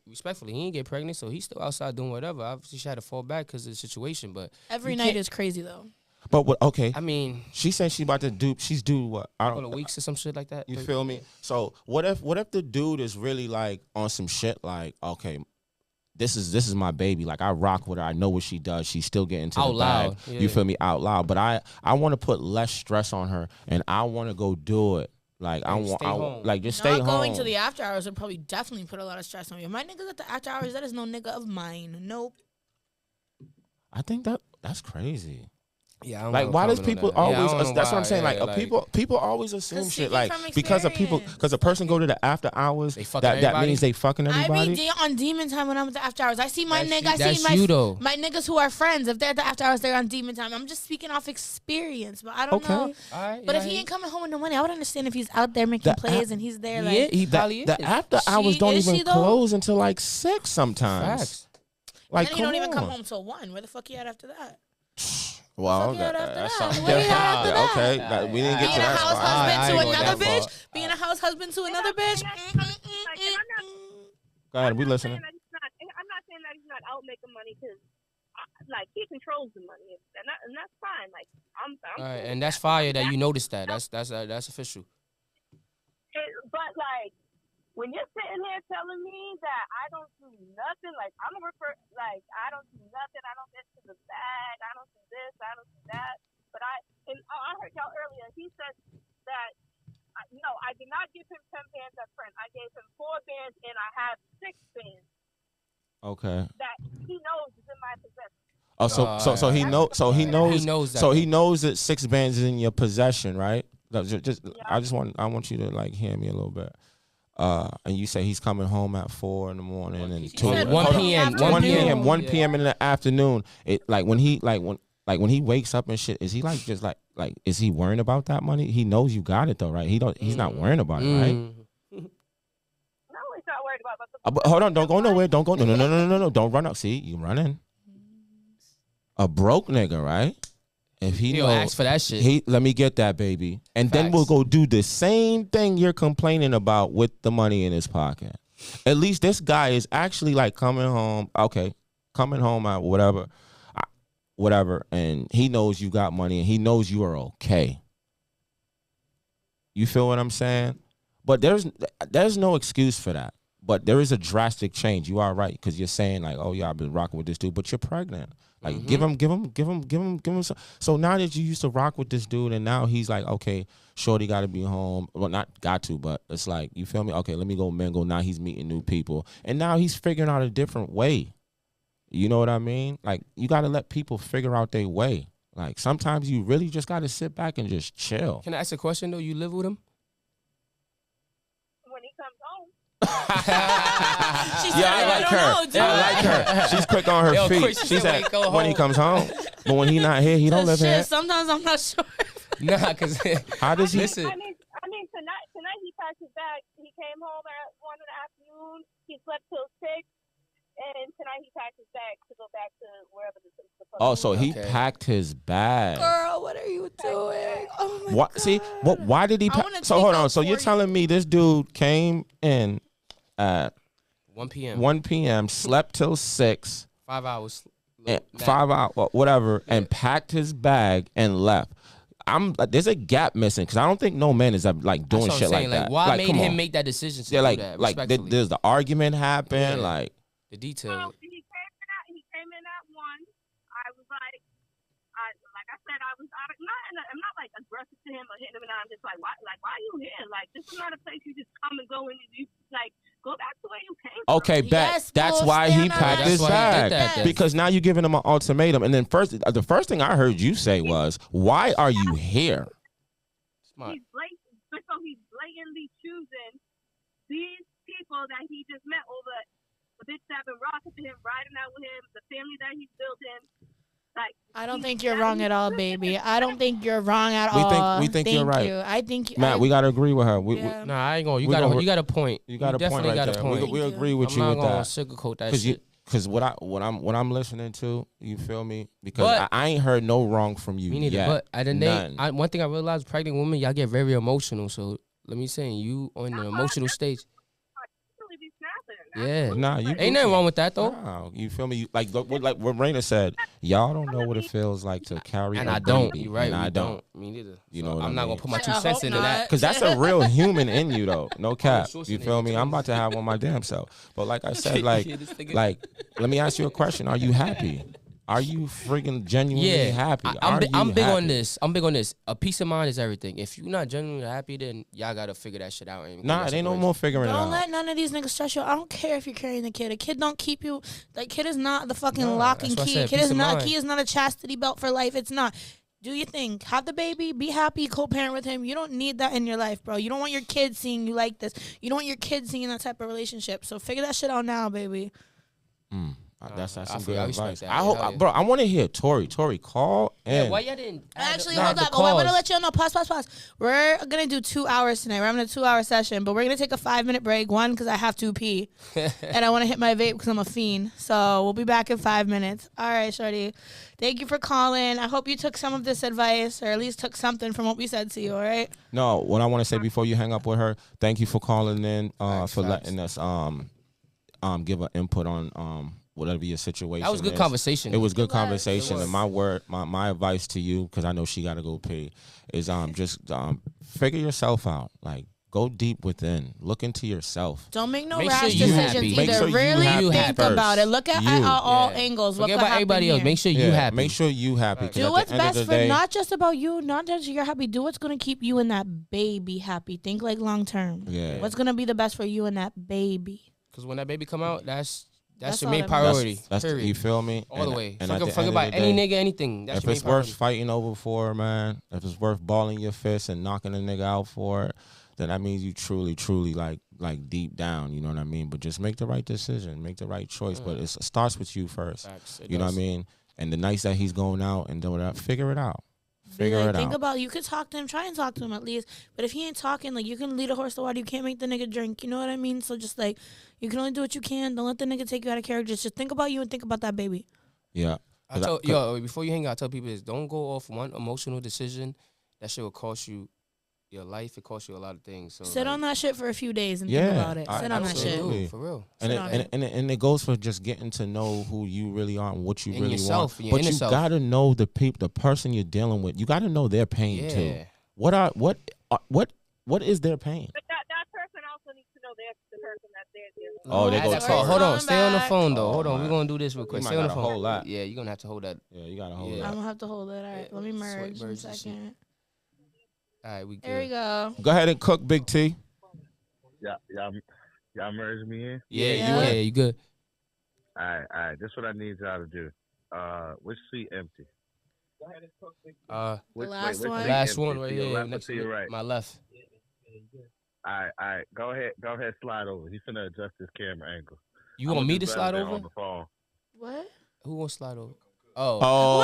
respectfully, he ain't get pregnant, so he's still outside doing whatever. Obviously, she had to fall back because of the situation, but Every you night can't- is crazy though. But what? Okay, I mean, she said she about to do. She's due what? I a couple of don't. weeks or some shit like that. You feel me? So what if the dude is really like on some shit like, okay, this is my baby. Like, I rock with her. I know what she does. She's still getting to Out the loud, bag. yeah. You feel me? Out loud. But I want to put less stress on her, and I want to go do it Like I Like, want, stay home. like just stay Not home. going to the after hours would probably definitely put a lot of stress on you. My niggas at the after hours, that is no nigga of mine. Nope. I think that's crazy. Yeah, I don't Like, wanna why does comment on people that. Yeah, I always? don't know That's what why. I'm saying. Yeah, Like, people always assume 'Cause shit. speaking Like, from because of people, experience. because a person go to the after hours, They fucking that everybody? means they fucking I everybody. be on demon time when I'm at the after hours. I see my That's nigga. you- I that's see you, though. my niggas who are friends. If they're at the after hours, they're on demon time. I'm just speaking off experience, but I don't Okay. know. Alright, But yeah, if he ain't coming home with no money, I would understand if he's out there making The plays and he's there. yeah, Like, he probably the is. after hours don't is she even though? close until like 6 sometimes. Facts. Like, then he don't even come on. home till 1. Where the fuck he at after that? Well, Fuck you out after that's that. something Where you different. at after that? Okay, we didn't get Being to a that house part. husband I to ain't going another that bitch. far. Being a house husband to another bitch. Go ahead, we I'm not listening. saying that I'm not saying that he's not out making money because, like, he controls the money, and that's fine. Like, I'm All right, cool and with that's fire that you That- noticed that. That's official. But like, when you're sitting there telling me that I don't do nothing, like I'm a refer, like I don't do nothing, I don't get to the bag, I don't do this, I don't do that. But I heard y'all earlier. He said that no, I did not give him 10 bands up front. I gave him 4 bands, and I have 6 bands Okay. that he knows is in my possession. Oh, so he knows. So he knows. He knows that. So he knows that 6 bands is in your possession, right? No, just Yeah. I want you to like hear me a little bit. And you say he's coming home at 4 in the morning and He 2 said 1 hold on, p.m. 1 p.m. afternoon. 1 p.m. in the afternoon. It like when he wakes up and shit. Is he like just like is he worrying about that money? He knows you got it though, right? He's not worrying about it, right? Mm. No, he's not worried about that. But hold on, don't go nowhere. Don't go. No. Don't run up. See, you running. A broke nigga, right? If he He'll knows, ask for that shit. let me get that, baby. And then we'll Facts. go do the same thing you're complaining about with the money in his pocket. At least this guy is actually like coming home at whatever, and he knows you got money and he knows you are okay. You feel what I'm saying? But there's no excuse for that. But there is a drastic change. You are right, because you're saying like, oh yeah, I've been rocking with this dude, but you're pregnant. Like give him some. So now that you used to rock with this dude, and now he's like, okay, shorty got to be home. Well, not got to, but it's like, you feel me? Okay, let me go mingle. Now he's meeting new people, and now he's figuring out a different way. You know what I mean? Like, you got to let people figure out their way. Like, sometimes you really just got to sit back and just chill. Can I ask a question though? You live with him? When he comes home, She said, Yeah, I like her. dude. I like her. She's quick on her Yo, feet. quick, she She said said when he go when he home. comes home. But when he not here, he don't live Shit, here. sometimes I'm not sure. Nah, cause How does he? listen. I mean, tonight he packed his bag. He came home at 1 in the afternoon. He slept till 6, and tonight he packed his bag to go back to wherever the Oh, so he Okay. packed his bag. Girl, what are you doing? Oh my What? God. See, what? Why did he? I wanna So take hold on. up So you're for telling me this dude came in at 1 p.m. 1 p.m., slept till 6, 5 hours. and Nap. 5 hours, whatever, and packed his bag and left. There's a gap missing, because I don't think no man is like That's doing what I'm shit saying. like that. Why made come him on. make that decision to Yeah, do that? Respectfully. there's the argument happen, Yeah. like. The details. So he came in at 1. I was like I said, I was I'm not like aggressive to him or hitting him, and I'm just like, why are you here? Like, this is not a place you just come and go and you like go back to where you came from. Okay, bet. Yes, That's Bull, why he stand on packed that his shit. That's why he bag. did that then. Because now you're giving him an ultimatum. And then the first thing I heard you say was, why are you here? Smart. He's blatantly choosing these people that he just met over the bitch that been rocking to him, riding out with him, the family that he's built him. Like, I don't think you're wrong at all, baby. I don't think you're wrong at We all. think you're Thank right. you. I think Matt, we got to agree with her. Yeah. Nah, I ain't going. We gonna- You got a point. You got a point definitely right got there. a point. We Thank agree you. with I'm you not with gonna that. sugarcoat that Because shit. what I'm listening to, you feel me? Because But- I ain't heard no wrong from you Me neither. yet. But at the day, None. one thing I realized, pregnant women, y'all get very emotional. So let me say, you on an emotional stage. really be snapping. Yeah. Nah, you Ain't nothing wrong with that though. Nah, you feel me? Like what Rainah said, y'all don't know what it feels like to carry And a I don't. baby, You right. and I we don't. Me neither. You So know what I'm I not mean? gonna put my I 2 cents hope into not. that. Because that's a real human in you, though. No cap. Schwarzenegger You feel me? too. I'm about to have one my damn self. But like I said, Yeah, this nigga- like, let me ask you a question. Are you happy? Are you freaking genuinely happy? I'm big happy? on this. I'm big on this. A peace of mind is everything. If you're not genuinely happy, then y'all gotta figure that shit out. Nah, it ain't no more figuring it out. Don't let none of these niggas stress you. I don't care if you're carrying the kid. A kid don't keep you. Like, kid is not the fucking lock and key. Kid is not. Key is not a chastity belt for life. It's not. Do your thing. Have the baby. Be happy. Co-parent with him. You don't need that in your life, bro. You don't want your kids seeing you like this. You don't want your kids seeing that type of relationship. So figure that shit out now, baby. That's some good advice. I hope, bro. I want to hear Torrey. Torrey, call in. Yeah, why y'all didn't? Actually, hold up. I want to let y'all know. Pause. We're gonna do 2 hours tonight. We're having a 2-hour session, but we're gonna take a 5-minute break. One, because I have to pee, and I want to hit my vape because I'm a fiend. So we'll be back in 5 minutes. All right, shorty. Thank you for calling. I hope you took some of this advice, or at least took something from what we said to you. All right. No, what I want to say before you hang up with her. Thank you for calling in. For letting us give an input on whatever your situation. That was good conversation. It was good conversation. And my advice to you, because I know she got to go pee, is just figure yourself out. Like, go deep within. Look into yourself. Don't make no rash decisions either. Sure really think about it. Look at all angles. Forget what about everybody else. Make sure you happy. Make sure you happy. Do what's best for not just about you, not just you're happy. Do what's going to keep you and that baby happy. Think like long term. Yeah. What's going to be the best for you and that baby? Because when that baby come out, that's your main priority. That's you feel me? All the way. And forget about any nigga, anything. That's if your it's main worth priority. fighting over for, man, if it's worth balling your fist and knocking a nigga out for it, then that means you truly like deep down, you know what I mean? But just make the right decision, make the right choice. But it starts with you first. You know what I mean? And the nights that he's going out and doing that, figure it out. Think about, you could talk to him, try and talk to him at least. But if he ain't talking, like, you can lead a horse to water. You can't make the nigga drink. You know what I mean? So just like, you can only do what you can. Don't let the nigga take you out of character. Just think about you and think about that baby. Yeah. Before you hang out, I tell people this: don't go off one emotional decision. That shit will cost you your life. It costs you a lot of things. So sit on that shit for a few days and think about it. Sit on that shit. For real. And it goes for just getting to know who you really are and what you and really yourself, want. But you gotta know the person you're dealing with. You gotta know their pain too. What is their pain? But that person also needs to know the person that they're dealing with. Oh, they go talk. Hold on, stay on the phone though. Hold on, we're gonna do this real quick. You stay on the phone. hold that. Yeah, you're gonna have to hold that. Yeah, you gotta hold that. I'm gonna have to hold it. All right, let me merge in a second. All right, we good. There we go. Go ahead and cook, Big T. Y'all merge me in? Yeah, you good. All right. This is what I need y'all to do. Which seat empty? Go ahead and cook, Big T. The last one. Last one right here. here. Next to your right. My left. All right. Go ahead, slide over. He's finna adjust his camera angle. You want me to slide over? On the phone. What? Who wants to slide over? Oh.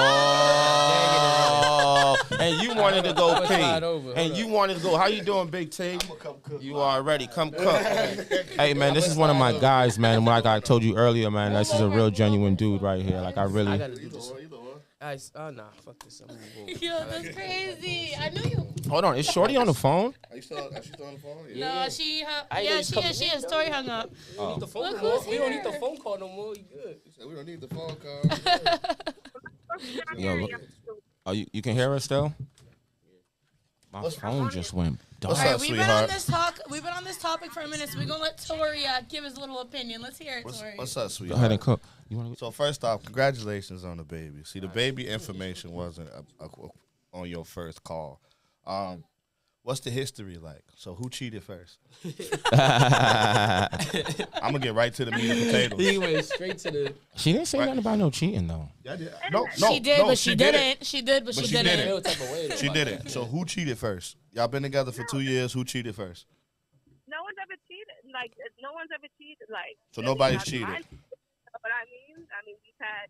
And you wanted to go pee. And you wanted to go. How you doing, Big T? I'm gonna come cook. You already come cook. Hey, man, this is one of my guys, man. Like I told you earlier, man, this is a real genuine dude right here. Like, I really. I gotta do this. Nah, fuck this. Yo, that's crazy. I knew you. Hold on, is Shorty on the phone? Are you still on the phone? No, she is. Story hung up. We don't need the phone call. We don't need the phone call no more. You good? We don't need the phone call. Yo, you can hear us still? My phone just went dark. What's up, sweetheart? We've been on this topic for a minute, so we're gonna let Torrey give his little opinion. Let's hear it, Torrey. What's up, Go sweetheart? ahead and cook. So first off, congratulations on the baby. See, the baby information wasn't on your first call. What's the history like? So who cheated first? I'm gonna get right to the meat and potatoes. He went straight to the. She didn't say nothing about no cheating though. Yeah, she did, but she didn't. She did, but she didn't. She didn't. So who cheated first? Y'all been together for 2 years. Who cheated first? No one's ever cheated. Like, no one's ever cheated. Like, so nobody's cheated. But I mean, we've had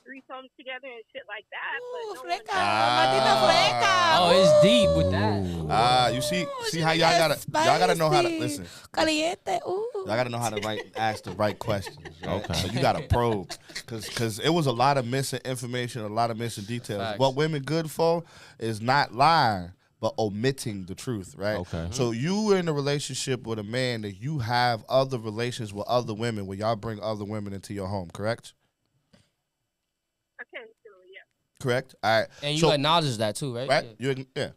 threesomes together and shit like that. Oh, it's deep with that. You see how y'all gotta know how to listen. Y'all gotta know how to ask the right questions. Right? Okay. So you gotta probe, cause it was a lot of missing information, a lot of missing details. Facts. What women good for is not lying, but omitting the truth, right? Okay. So you were in a relationship with a man that you have other relations with other women, where y'all bring other women into your home, correct? Correct. All right. And you acknowledge that too, right? Right. Yeah.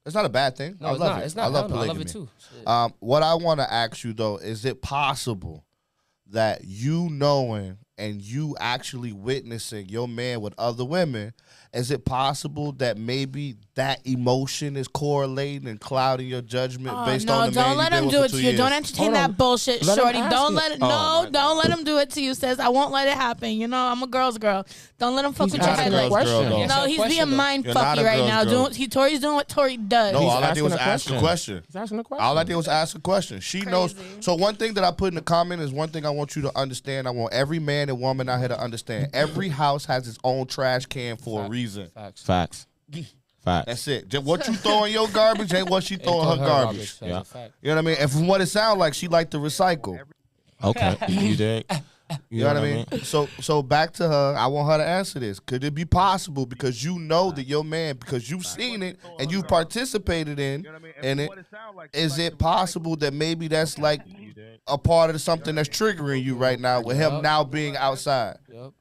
It's not a bad thing. No, I it's love not. it. It's not. I love no, polygamy. I love it too. Shit. What I want to ask you though, is it possible that you knowing and you actually witnessing your man with other women, is it possible that maybe that emotion is correlating and clouding your judgment based on the man don't let him do it to you. Don't entertain that bullshit, shorty. Don't let it. No, don't let him do it to you. Says I won't let it happen. You know, I'm a girl's girl. Don't let him fuck with your head like that. You know, he's being mind fucky right now. Torrey's doing what Torrey does. No, all I did was ask a question. He's asking a question. All I did was ask a question. She knows. So one thing that I put in the comment is one thing I want you to understand. I want every man and woman out here to understand. Every house has its own trash can for a reason. Facts. That's it. Just what you throw in your garbage ain't what she throw in her garbage. Yeah. You know what I mean? And from what it sounds like, she like to recycle. Okay. You dig? You know what I mean? So back to her. I want her to answer this. Could it be possible because you know that your man, because you've seen it and you participated in it, is it possible that maybe that's like a part of something that's triggering you right now with him now being outside? Yep.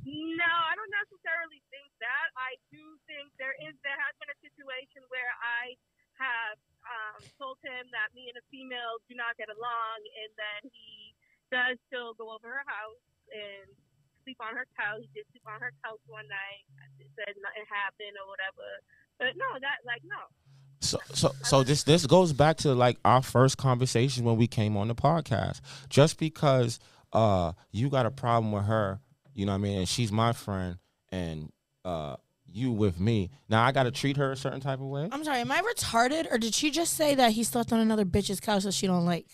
No, I don't necessarily think that. I do think there has been a situation where I have told him that me and a female do not get along, and then he does still go over her house and sleep on her couch. He did sleep on her couch one night. I said nothing happened or whatever. But no, no. So this goes back to like our first conversation when we came on the podcast. Just because you got a problem with her, you know what I mean, and she's my friend, and you with me. Now I gotta treat her a certain type of way. I'm sorry, am I retarded, or did she just say that he slept on another bitch's couch that she don't like?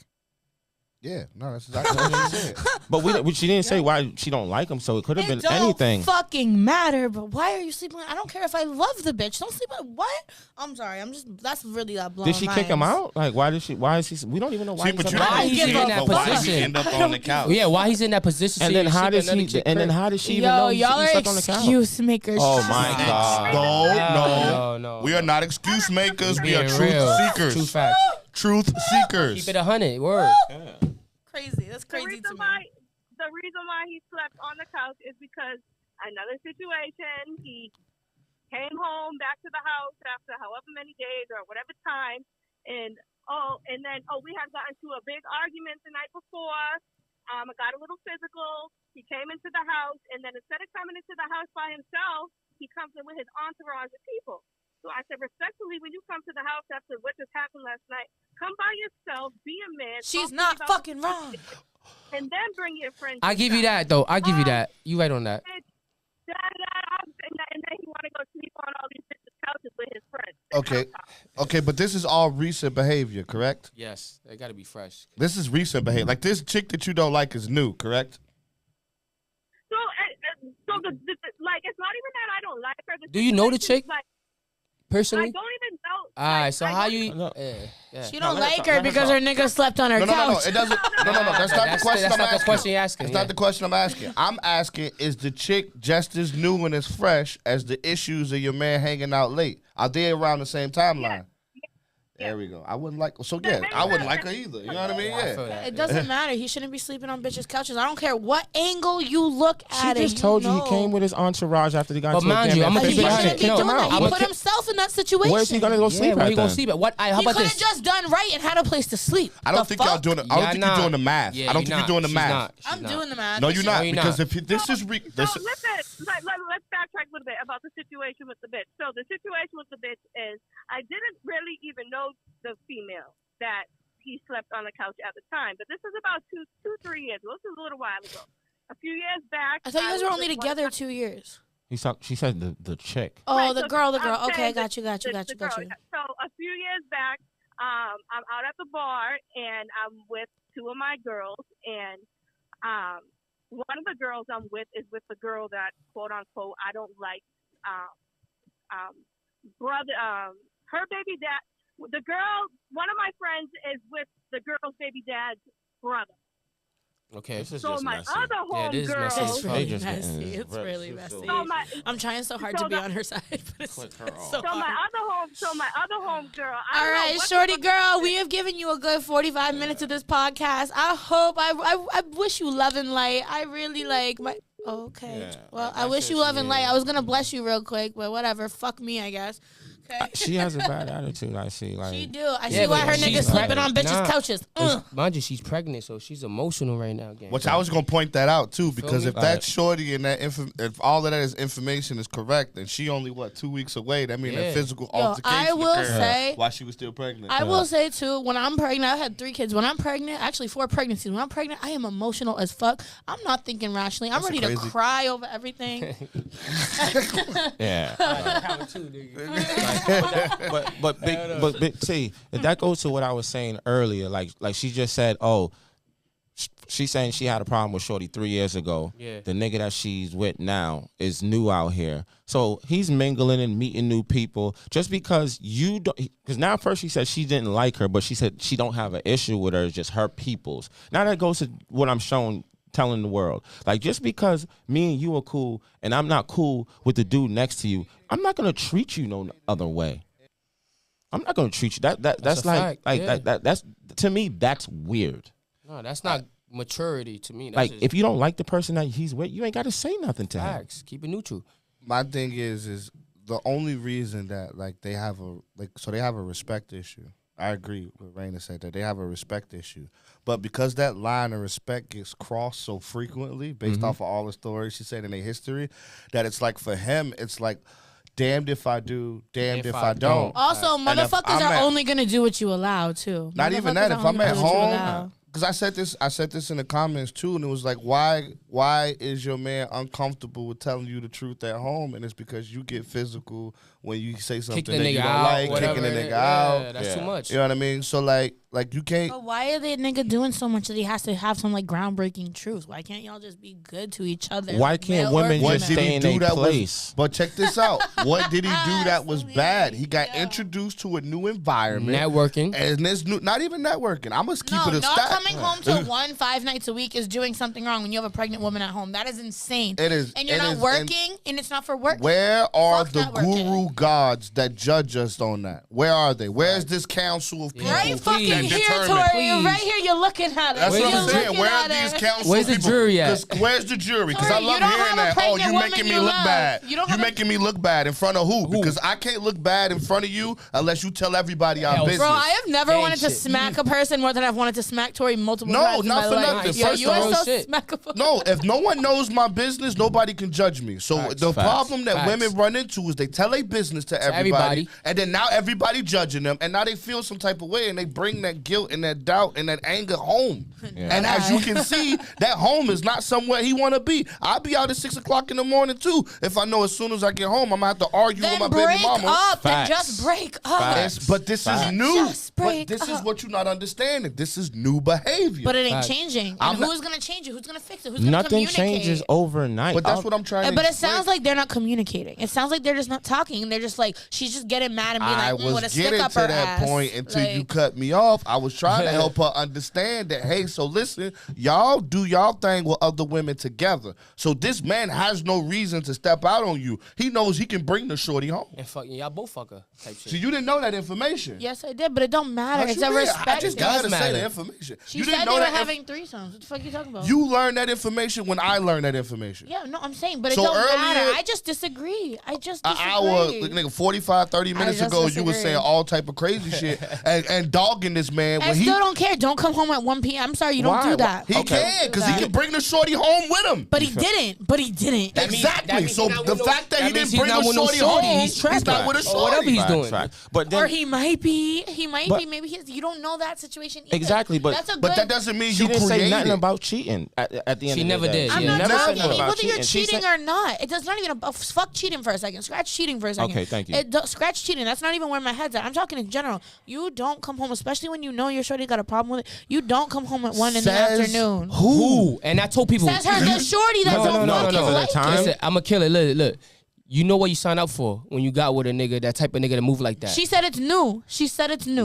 Yeah, no, that's exactly what she said. But she didn't say why she don't like him, so it could have been anything. It don't fucking matter, but why are you sleeping? I don't care if I love the bitch. Don't sleep on what? I'm sorry. That's really blowing. Did she kick him out? Like, why is he? We don't even know why. Why he's in that position? End up on the couch. Yeah, why he's in that position? And then how did she? And then how did she even know he slept on the couch? Excuse makers. Oh my god! No. We are not excuse makers. We are truth seekers. True facts. Truth seekers. Keep it 100. Word. Yeah. Crazy. That's crazy to me. The reason why he slept on the couch is because another situation, he came home back to the house after however many days or whatever time, and then we had gotten to a big argument the night before. It got a little physical. He came into the house, and then instead of coming into the house by himself, he comes in with his entourage of people. So I said, respectfully, when you come to the house after what just happened last night, come by yourself, be a man. She's not fucking wrong. And then bring your friends. I give you that, though. I give you that. You right on that. And then you want to go sleep on all these bitches' couches with his friends. Okay, but this is all recent behavior, correct? Yes, they got to be fresh. This is recent behavior. Like this chick that you don't like is new, correct? So it's not even that I don't like her. Do you know the chick? Personally? I don't even know. All right, so how you? Yeah. She don't like her because her nigga slept on her couch. No, it doesn't. No. That's not the question I'm asking. That's not the question you're asking. That's not the question I'm asking. I'm asking, is the chick just as new and as fresh as the issues of your man hanging out late? Are they around the same timeline? There we go. I wouldn't like. So yeah, I wouldn't like her either. You know what I mean? Yeah. It doesn't matter. He shouldn't be sleeping on bitches' couches. I don't care what angle you look at it. She just told you he came with his entourage after he got to mind you, I'm gonna he shouldn't be doing that. He put himself in that situation. Where's he gonna go sleep at? Where he gonna sleep at? What? How he about could this? have just done right and had a place to sleep. I don't think y'all doing it. I don't think you're doing the math. I don't think you're doing the math. I'm doing the math. No, you're not. Because if this is let's backtrack a little bit about the situation with the bitch. So the situation with the bitch is I didn't really even know the female that he slept on the couch at the time, but this is about 3 years ago. This is a little while ago. A few years back. I thought you guys were only together 2 years. She said the chick. Oh, right, the girl. Okay, got you. So a few years back, I'm out at the bar and I'm with two of my girls, and one of the girls I'm with is with the girl that quote unquote I don't like. Her baby dad. The girl, one of my friends is with the girl's baby dad's brother. Okay. This is so just my messy. other homegirl. It's really messy. It's really messy. I'm trying so hard to be on her side, but it's so hard. So my other homegirl. All right, shorty girl, we have given you a good 45 minutes of this podcast. I wish you love and light. I really like my. Okay. Yeah, well, I wish you love and light. I was gonna bless you real quick, but whatever. Fuck me, I guess. She has a bad attitude. I see. Like she do. I see why her niggas sleeping on bitches' couches. Mind you, she's pregnant, so she's emotional right now. Gang. Which I was gonna point that out too, because if that shorty and that if all of that is information is correct, and she only 2 weeks away, that means that physical altercation I will say while she was still pregnant. I will say too, when I'm pregnant, I had 3 kids. When I'm pregnant, actually 4 pregnancies. When I'm pregnant, I am emotional as fuck. I'm not thinking rationally. I'm ready to cry over everything. Yeah. But big T, that goes to what I was saying earlier. Like she just said, she's saying she had a problem with Shorty 3 years ago. Yeah. The nigga that she's with now is new out here. So he's mingling and meeting new people. Just because you don't, because now first she said she didn't like her, but she said she don't have an issue with her. It's just her people's. Now that goes to what I'm telling the world. Like, just because me and you are cool and I'm not cool with the dude next to you, I'm not gonna treat you no other way. I'm not gonna treat you that's like that's to me that's weird. No, that's not maturity to me. That's like if you don't like the person that he's with, you ain't got to say nothing to him. Keep it neutral. My thing is the only reason that they have a respect issue. I agree with Rainah said that they have a respect issue. But because that line of respect gets crossed so frequently based off of all the stories she said in their history, that it's like for him, it's like, damned if I do, damned if I don't. Also, motherfuckers are only going to do what you allow, too. Not even that. If I'm at home, because I said this in the comments, too, and it was like, why is your man uncomfortable with telling you the truth at home? And it's because you get physical when you say something that you don't like, kicking a nigga out. That's too much. You know what I mean? So, like you can't. But why are the nigga doing so much that he has to have some groundbreaking truth? Why can't y'all just be good to each other? Why can't women just stay in their place? But check this out. What did he do that was bad? He got introduced to a new environment. Networking. And this not even networking. I must keep it a stack. Coming home to 5 nights a week is doing something wrong when you have a pregnant woman at home. That is insane. It is. And you're not working, and it's not for work. Where are the guru gods that judge us on that? Where are they? Where's this council of people? Right fucking here, Torrey. Right here, you're looking at it. That's what I'm saying. Where are these council Where's the jury at? Where's the jury? Because I love hearing that. Oh, you making me look bad. You making me look bad in front of who? Because I can't look bad in front of you unless you tell everybody our business. Bro, I have never wanted to smack a person more than I've wanted to smack Torrey multiple times. No, not for nothing. You are so smackable. No, if no one knows my business, nobody can judge me. So the problem that women run into is they tell a business to everybody, and then now everybody judging them, and now they feel some type of way, and they bring that guilt and that doubt and that anger home. Yeah. And as you can see, that home is not somewhere he want to be. I'll be out at 6 o'clock in the morning too. If I know as soon as I get home, I'm gonna have to argue with my baby mama. Then just break up. But this is new. But this is what you're not understanding. This is new behavior. But it ain't changing. And who's gonna change it? Who's gonna fix it? Who's gonna Nothing communicate? changes overnight. But that's what I'm trying to But it sounds like they're not communicating. It sounds like they're just not talking. And they're just like, she's just getting mad and being like, what a stick up her ass. I was getting to that point until you cut me off. I was trying to help her understand that, hey, so listen, y'all do y'all thing with other women together. So this man has no reason to step out on you. He knows he can bring the shorty home. And fucking y'all both fuck her type shit. So you didn't know that information? Yes, I did, but it don't matter. It's a respect. I just gotta say the information. She said they were having threesomes. What the fuck are you talking about? You learned that information when I learned that information. Yeah, no, I'm saying, but it don't matter. I just disagree. An hour, nigga, 45, 30 minutes ago, you were saying all type of crazy shit and dogging this man. I still don't care. Don't come home at 1 p.m. I'm sorry, you don't do that. He can, because he can bring the shorty home with him. But he didn't. Exactly. So the fact that he didn't bring the shorty home, he's not with a shorty. Whatever he's doing. Or he might be. Maybe you don't know that situation either. Exactly, but that doesn't mean you didn't say nothing about cheating at the end of the day. She never did. I'm not talking whether you're cheating or not. It does not even fuck cheating for a second. Scratch cheating for a second. Okay, thank you. Scratch cheating. That's not even where my head's at. I'm talking in general. You don't come home, especially when you know your shorty got a problem with it. You don't come home at 1 in the afternoon. Who? And I told people. Says her the shorty that don't fucking like it. Listen, I'm a killer. Look. You know what you sign up for when you got with a nigga, that type of nigga that move like that. She said it's new.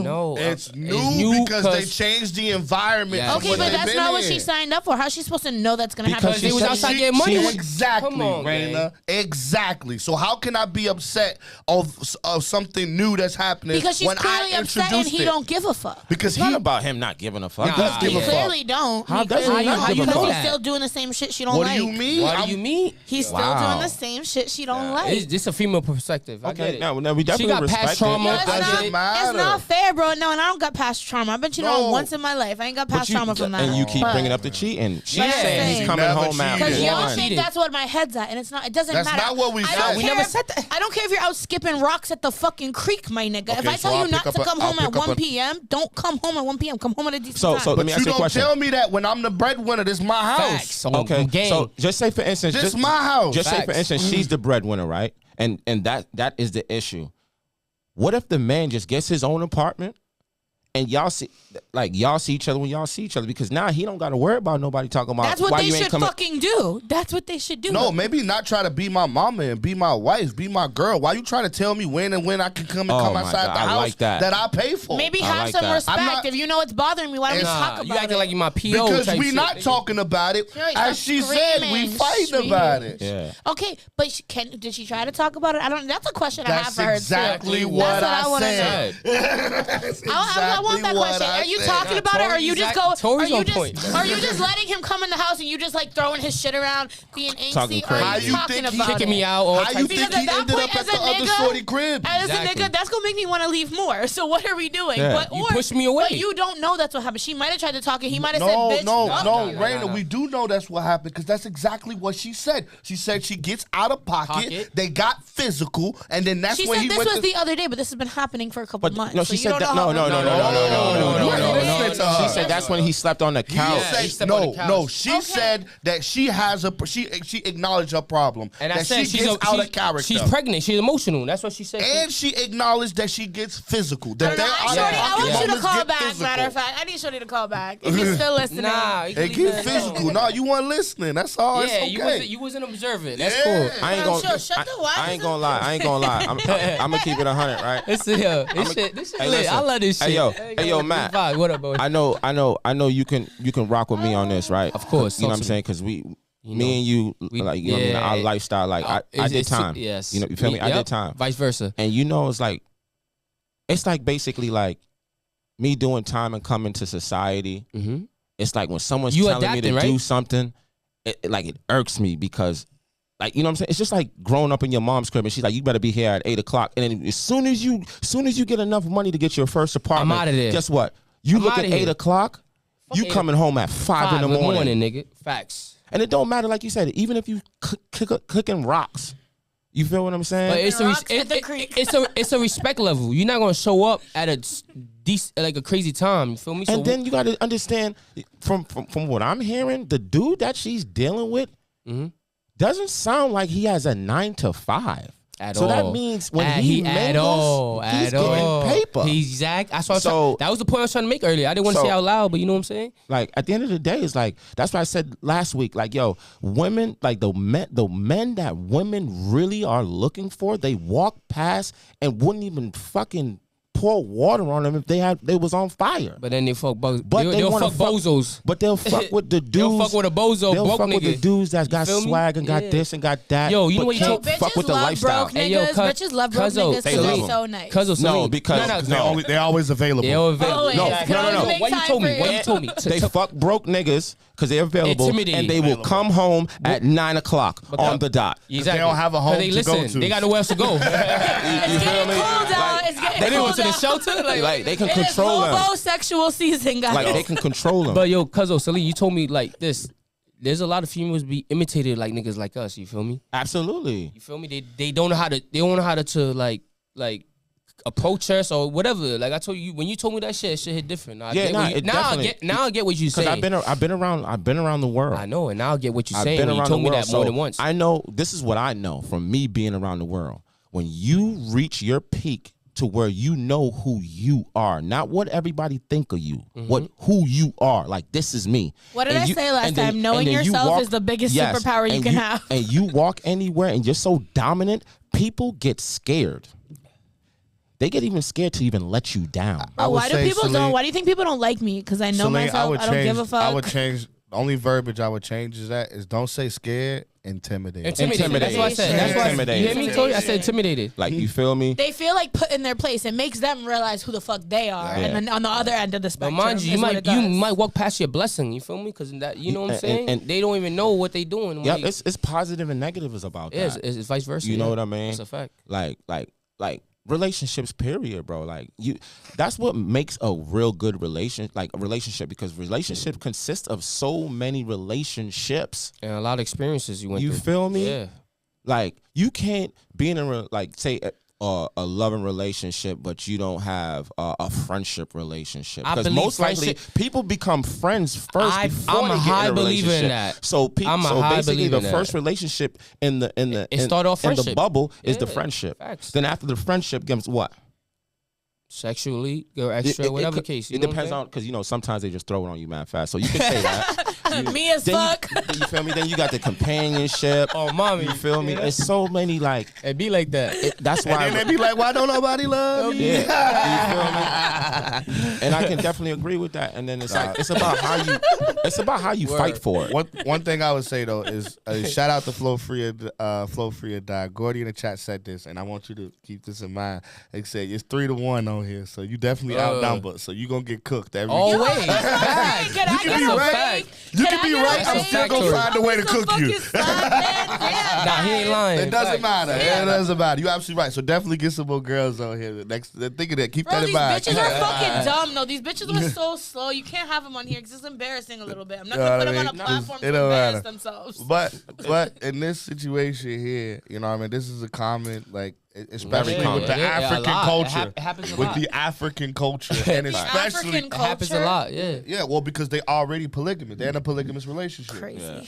No. It's new because they changed the environment. Yeah. Okay, but that's not what she signed up for. How's she supposed to know that's going to happen? Because they was outside getting money. Exactly, Rainah. Exactly. So how can I be upset of something new that's happening because she's when clearly I upset and he don't give a fuck. Because it's not about him not giving a fuck. He clearly don't. How does he not give a fuck? He's still doing the same shit she don't like. What do you mean? What do you mean? He's still doing the same shit she don't like. life. It's a female perspective. I get it. No, we definitely she got respect past trauma. it. It's not fair, bro. No, and I don't got past trauma. I've been cheated on once in my life. I ain't got past trauma from that. And you keep bringing up the cheating. She's saying he's coming home at because y'all think that's what my head's at, and it's not. It doesn't matter. That's not what we said. We never said that. I don't care if you're out skipping rocks at the fucking creek, my nigga. Okay, if I so tell I'll you not pick to up come I'll home at pick up 1 p.m., don't come home at 1 p.m. Come home at a decent time. So let me ask you a question. Tell me that when I'm the breadwinner, this is my house. Facts. Okay, so just say for instance, this is my house. Just say for instance, she's the breadwinner, right? And that is the issue. What if the man just gets his own apartment and y'all see each other when y'all see each other? Because now he don't got to worry about nobody talking about. That's what why they you ain't should coming. fucking do. That's what they should do. No, maybe not try to be my mama and be my wife, be my girl. Why you trying to tell me when I can come and come outside the house like that. I pay for? Maybe have like some that. respect. If you know it's bothering me, why don't we talk about it? You acting like you my PO. Because type we shit, not nigga. talking about it. Sure, As she said, we fighting about it. Yeah. Okay, but did she try to talk about it? I don't. That's a question I have That's for her exactly too. what That's what I I said. I want that question. Are you talking about it, or are you just go? Torrey's Are you on just? point. Are you just letting him come in the house and you just like throwing his shit around, being angsty? Talking Or are crazy. you How you talking think he about Kicking it? me out. All How you types of think Because he at that ended point, up at as the a other nigga- shorty crib? As Exactly. a nigga, that's gonna make me want to leave more. So what are we doing? Yeah. But You pushed me away. But you don't know that's what happened. She might have tried to talk and he might have said, "Bitch, fuck you." Rainah, we do know that's what happened because that's exactly what she said. She said she gets out of pocket. They got physical, and then that's She when said he this went was to. the other day, but this has been happening for a couple months. No, so she you said don't that. know No. No. She said that's when he slept on the couch. She said that she has she acknowledged her problem. And I that said she gets out of character. She's pregnant. She's emotional. That's what she said. And she acknowledged that she gets physical. I want you to call back. Physical. Matter of fact, I need Shorty to call back if you're still listening. Nah, It get physical. No, you weren't listening. That's all. Yeah, It's okay. you wasn't observant. That's Yeah. cool. I ain't gonna. Shut the wife. I ain't gonna lie. I'm gonna keep it 100, right? This shit Hey, lit. listen. I love this shit. Hey yo, Matt. What up, boy? I know you can rock with me on this, right? Of course. You know what I'm saying? Because me and you, like, you know what I mean, our lifestyle, like, I did time. Yes. You know, you feel me? I did time. Vice versa. And you know, it's like basically like me doing time and coming to society. Mm-hmm. It's like when someone's You telling adapting, me to do right? something, it irks me because, like, you know what I'm saying? It's just like growing up in your mom's crib and she's like, you better be here at 8 o'clock. And then as soon as you get enough money to get your first apartment, I'm outta there. Guess what? You look at 8 o'clock, you 8 coming home at 5 in the morning. nigga. Facts. And it don't matter, like you said, even if you cooking rocks. You feel what I'm saying? But it's a respect level. You're not gonna show up at a like a crazy time. You feel me? And then you got to understand from what I'm hearing, the dude that she's dealing with doesn't sound like he has a 9 to 5. So that means when he mingles, he's getting paper. That was the point I was trying to make earlier. I didn't want to say out loud, but you know what I'm saying? Like at the end of the day, it's like that's what I said last week. Like, yo, women, like the men that women really are looking for, they walk past and wouldn't even fucking pour water on them if they was on fire. But then they fuck bozos. But they'll fuck bozos. But they'll fuck with the dudes. They'll fuck with a bozo They'll broke fuck nigga. with the dudes that got feel me? swag and got this and got that. Yo, you know but what you can't told- fuck with the Bitches love lifestyle. broke niggas. Bitches love broke niggas because they're so nice. No, because they're always available. They're available. Always. No. Why you told me? Why you told me? They fuck broke niggas because they're available Intimidating. and they will come home at 9 o'clock on the dot. Exactly. They don't have a home they to go listen, to. They got nowhere else to go. You feel me? It's getting They didn't cold go to the out. shelter. Like they can It is control them. homosexual season, guys. Like they can control them. But yo, cuzzo, Celine, you told me like this. There's a lot of females be imitated like niggas like us. You feel me? Absolutely. You feel me? They don't know how to. They don't know how to like approach us or whatever. Like I told you when you told me that shit hit different. Now I get what you say. Because I've been around the world. I know, and now I get what you're I've saying. been You around told the me world, that more so than once. I know this is what I know from me being around the world. When you reach your peak to where you know who you are, not what everybody think of you, who you are. Like, this is me. What did I say last time? Knowing yourself is the biggest superpower you can have. And you walk anywhere and you're so dominant, people get scared. They get even scared to even let you down. Why do you think people don't like me? Because I know Celine, myself. I don't give a fuck. I would change The only verbiage I would change is don't say scared, intimidated. That's what I said. That's why you hear me, Torrey? I said intimidated. Like, you feel me? They feel like put in their place. It makes them realize who the fuck they are, and then on the other end of the spectrum. But mind you, you might walk past your blessing. You feel me? Because that, you know what I'm saying. And they don't even know what they doing. Yeah, it's positive and negative is about that. Yeah, it's vice versa. You know what I mean? It's a fact. Like relationships, period, bro. Like that's what makes a real good relationship, because relationship consists of so many relationships and a lot of experiences you went through. You feel me? Yeah. Like, you can't be in a loving relationship, but you don't have a friendship relationship. Because most likely people become friends first before I'm they a get high in a believer relationship. in that. So basically the first relationship in the bubble is the friendship. Facts. Then after the friendship comes what? Sexually or extra, whatever case. It depends on, because sometimes they just throw it on you, man, fast. So you can say that. Me as fuck. You feel me? Then you got the companionship. Oh, mommy. You feel me? It's so many, like. It be like that. That's why. And then they be like, why don't nobody love me? Yeah. You feel me? And I can definitely agree with that. And then it's about how you fight for it. One thing I would say though is shout out to Flow Free or Die. Gordy in the chat said this, and I want you to keep this in mind. They say it's 3-1 on here, so you definitely outnumbered. So you gonna get cooked every time. You can be right. You can be right. I'm still gonna find a way to cook you. Nah, he ain't lying. It doesn't matter. It doesn't matter. You absolutely right. So definitely get some more girls on here. Think of that. Keep that in mind. These bitches are fucking dumb though. These bitches are so slow. You can't have them on here because it's embarrassing a little bit. I'm not gonna put them on a platform to embarrass themselves. But in this situation here, you know what I mean, this is a common, like, especially with the African culture. It happens a with lot. The African culture. And especially it happens a lot, yeah. Yeah, well, because they already polygamous. They're in a polygamous relationship. Crazy. Yeah.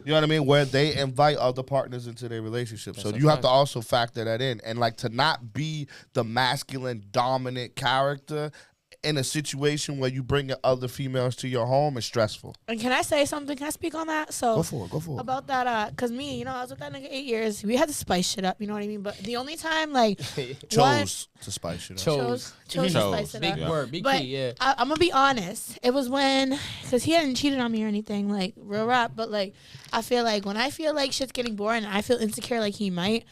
You know what I mean? Where they invite other partners into their relationship. So you have to also factor that in. And like, to not be the masculine dominant character in a situation where you bring other females to your home is stressful. And can I say something? Can I speak on that? So go for it. About that, because me, I was with that nigga 8 years. We had to spice shit up, you know what I mean? But the only time, like, chose to spice shit up. Chose to spice it up. Big word, big but key, yeah. I'm gonna be honest. It was when, because he hadn't cheated on me or anything, like, real rap. But, like, I feel like when I feel like shit's getting boring and I feel insecure like he might,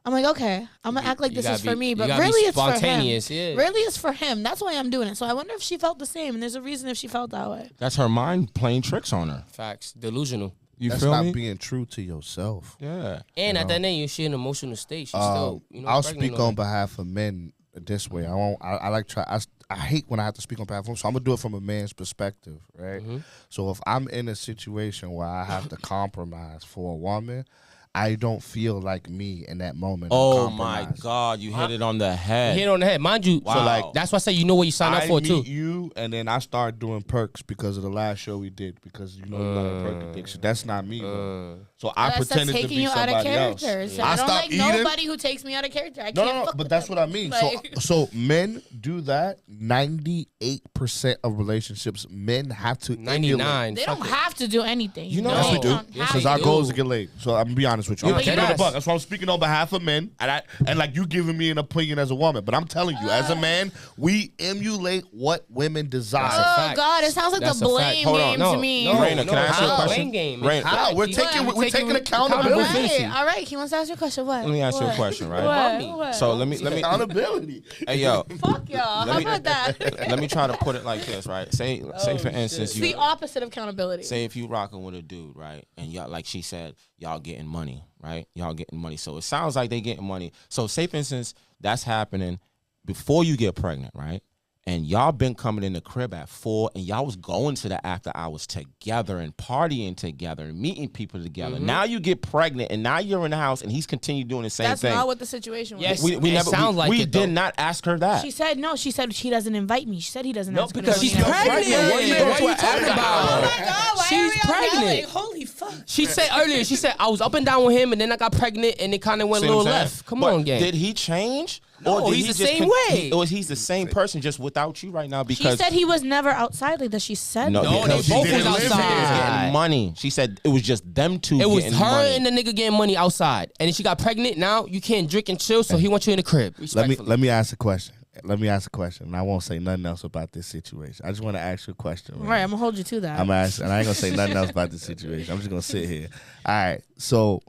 I'm like, okay, I'm gonna act like this is for me, but really it's for him. Yeah. Really it's for him. That's why I'm doing it. So I wonder if she felt the same, and there's a reason if she felt that way. That's her mind playing tricks on her. Facts. Delusional. That's feel not me? being true to yourself. Yeah. And at that end, you're in an emotional state. She's still, I'll speak on behalf of men this way. I hate when I have to speak on behalf of them, so I'm gonna do it from a man's perspective, right? Mm-hmm. So if I'm in a situation where I have to compromise for a woman, I don't feel like me in that moment. Oh my God, you hit it on the head. You hit it on the head, mind you. Wow. So like that's why I say you know what you sign up for too. I meet you, and then I start doing perks because of the last show we did, because you got a perk addiction. That's not me. So I pretended to be somebody else. So I don't like nobody who takes me out of character. I can't. No, but that's what I mean. So men do that. 98% of relationships, men have to 99. They don't have to do anything. Yes, we do. Because our goal is to get laid. So I'm gonna be honest with you. I'm keeping it a buck. That's why I'm speaking on behalf of men, and like you giving me an opinion as a woman. But I'm telling you, as a man, we emulate what women desire. Oh God, it sounds like the blame game to me. Rainah, can I ask you a question? Rainah, we're taking accountability. All right, he wants to ask you a question. What? Let me ask you a question, right? What? So let me accountability. Hey yo, fuck y'all. How about that? Let me try to put it like this, right? Say for instance, it's the opposite of accountability. Say if you rocking with a dude, right, and y'all, like she said, y'all getting money, right? Y'all getting money. So it sounds like they getting money. So say for instance, that's happening before you get pregnant, right? And y'all been coming in the crib at 4, and y'all was going to the after hours together and partying together and meeting people together. Mm-hmm. Now you get pregnant, and now you're in the house, and he's continued doing the same thing. That's not what the situation was. Yes, we did not ask her that. She said no. She said she doesn't invite me. She said he doesn't. No, because she's pregnant. What are you talking about? Oh my God, why she's pregnant. Holy fuck. She said earlier. She said I was up and down with him, and then I got pregnant, and it kind of went a little left. Come on, gang. Did he change? No, he's the same way. Or he's the same person, just without you right now. Because she said he was never outside like that. She said no, they both was outside. Getting money. She said it was just them two. It was her money. and the nigga getting money outside, and then she got pregnant. Now you can't drink and chill, so he wants you in the crib. Let me ask a question. let me ask a question. And I won't say nothing else about this situation. I just want to ask you a question. Right, I'm gonna hold you to that. I'm asking, and I ain't gonna say nothing else about this situation. I'm just gonna sit here. All right. So,